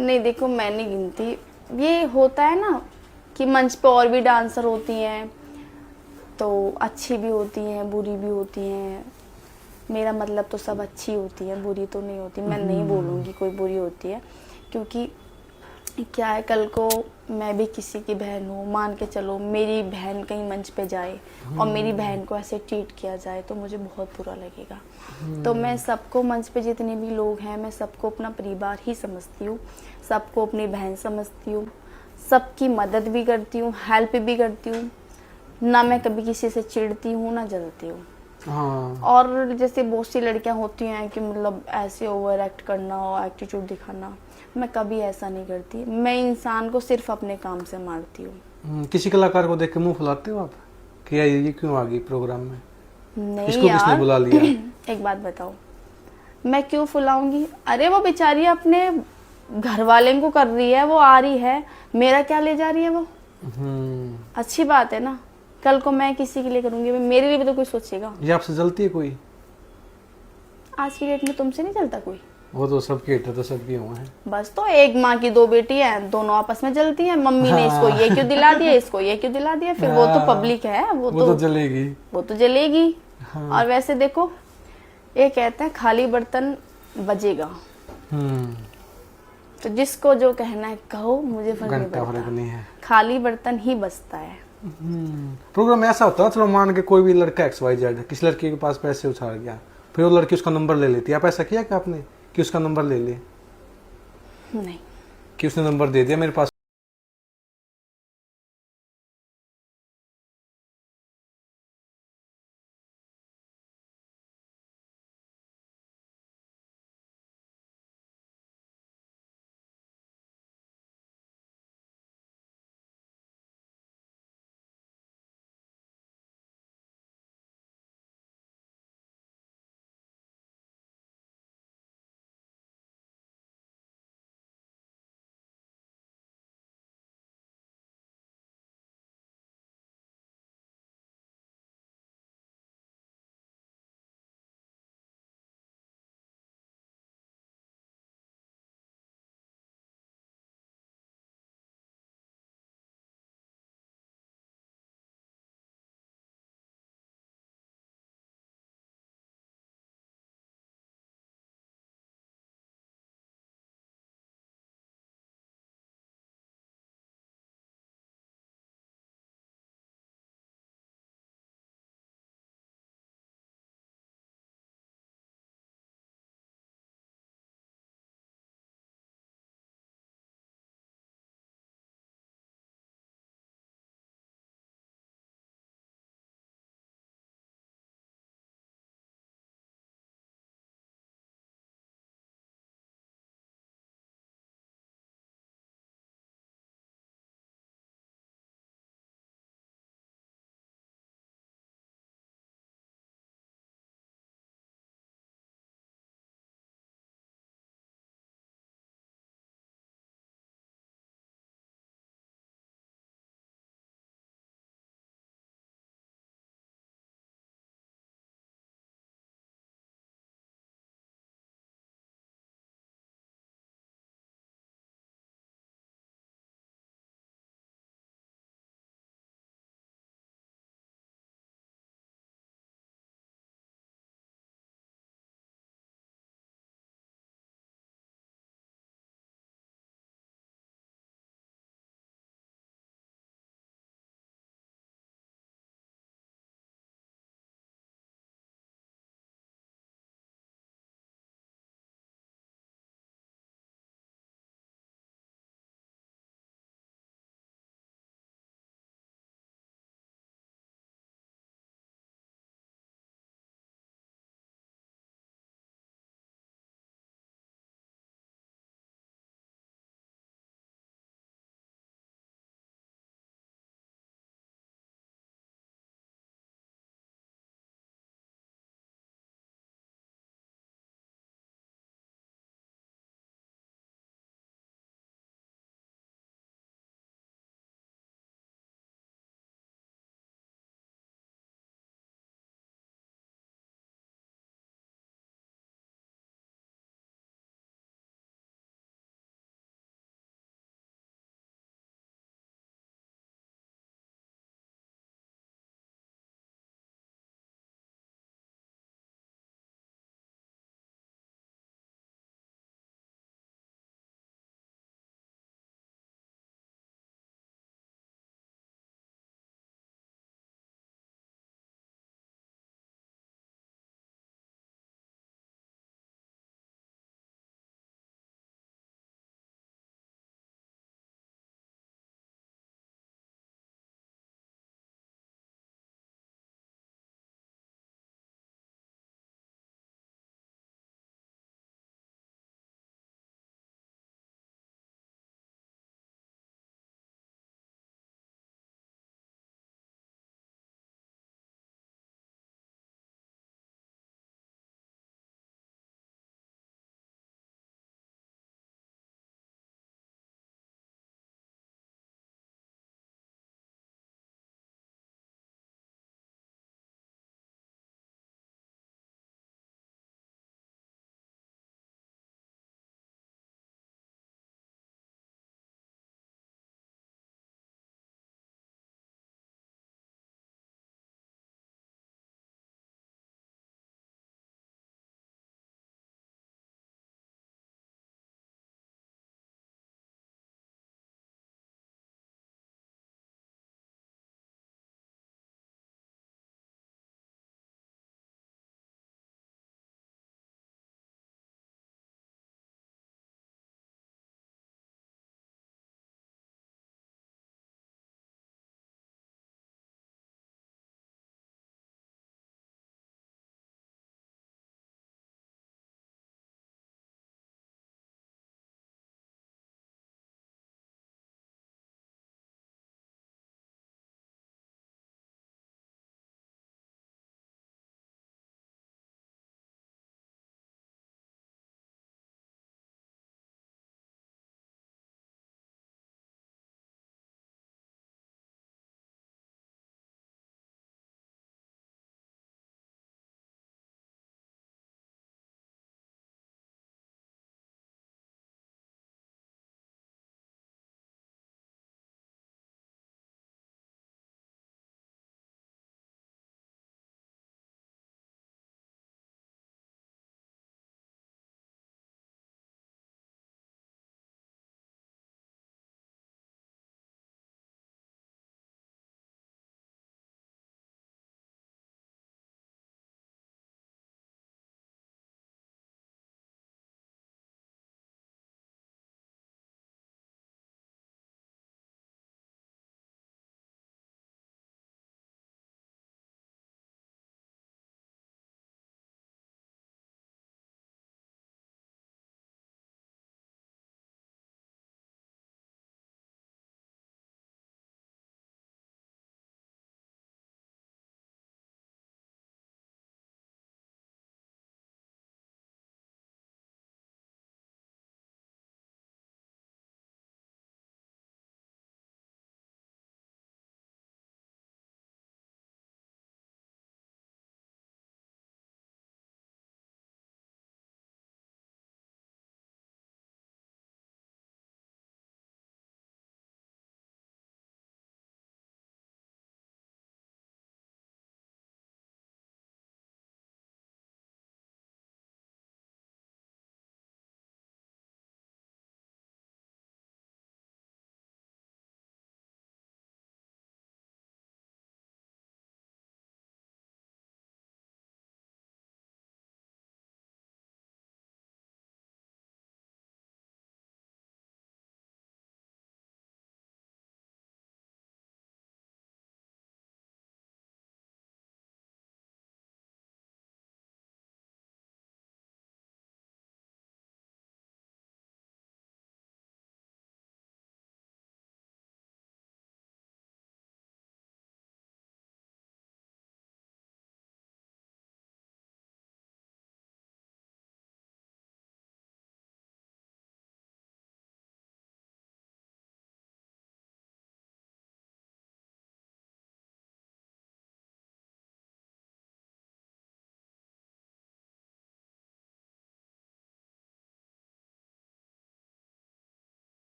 [SPEAKER 2] नहीं देखो, मैं नहीं गिनती। ये होता है ना कि मंच पे और भी डांसर होती हैं, तो अच्छी भी होती हैं, बुरी भी होती हैं। मेरा मतलब तो सब अच्छी होती है, बुरी तो नहीं होती। मैं नहीं बोलूँगी कोई बुरी होती है, क्योंकि क्या है, कल को मैं भी किसी की बहन हूँ, मान के चलो मेरी बहन कहीं मंच पे जाए और मेरी बहन को ऐसे ट्रीट किया जाए तो मुझे बहुत बुरा लगेगा। तो मैं सबको, मंच पे जितने भी लोग हैं, मैं सबको अपना परिवार ही समझती हूँ, सबको अपनी बहन समझती हूँ, सबकी मदद भी करती हूँ, हेल्प भी करती हूँ। ना मैं कभी किसी से चिढ़ती हूँ ना जलती हूँ।
[SPEAKER 1] हाँ
[SPEAKER 2] और जैसे बहुत सी लड़कियां होती हैं कि मतलब ऐसे ओवर एक्ट करना और एटीट्यूड दिखाना, मैं कभी ऐसा नहीं करती। मैं इंसान को सिर्फ अपने काम से मारती हूँ।
[SPEAKER 1] किसी कलाकार को देख के मुंह फुलाते हो आप कि यार ये क्यों आ गई प्रोग्राम में,
[SPEAKER 2] नहीं
[SPEAKER 1] इसको किसने
[SPEAKER 2] यार,
[SPEAKER 1] बुला लिया?
[SPEAKER 2] एक बात बताओ, मैं क्यों फुलाऊंगी? अरे वो बेचारी अपने घर वाले को कर रही है, वो आ रही है, मेरा क्या ले जा रही है वो? अच्छी बात है ना। कल को मैं किसी के लिए करूंगी, मेरे लिए भी तो कोई सोचेगा।
[SPEAKER 1] ये आपसे जलती है कोई?
[SPEAKER 2] आज की डेट में तुमसे नहीं चलता कोई।
[SPEAKER 1] वो तो सबके हेटर तो सबके हुए हैं।
[SPEAKER 2] बस तो एक माँ की दो बेटी है, दोनों आपस में जलती हैं। मम्मी ने इसको ये क्यों दिला दिया, इसको ये क्यों दिला दिया, फिर वो तो पब्लिक है, वो
[SPEAKER 1] तो जलेगी,
[SPEAKER 2] वो तो जलेगी।
[SPEAKER 1] हाँ।
[SPEAKER 2] और वैसे देखो, ये कहते हैं खाली बर्तन बजेगा। तो जिसको जो कहना है कहो, मुझे फर्क नहीं पड़ता,
[SPEAKER 1] है,
[SPEAKER 2] खाली बर्तन ही बजता है।
[SPEAKER 1] प्रोग्राम ऐसा होता है, चलो मान के कोई भी लड़का XYZ किसी लड़की के पास पैसे उछाल गया, फिर वो लड़की उसका नंबर ले लेती है। आप ऐसा किया कि आपने कि उसका नंबर ले ले,
[SPEAKER 2] नहीं,
[SPEAKER 1] कि उसने नंबर दे दिया मेरे पास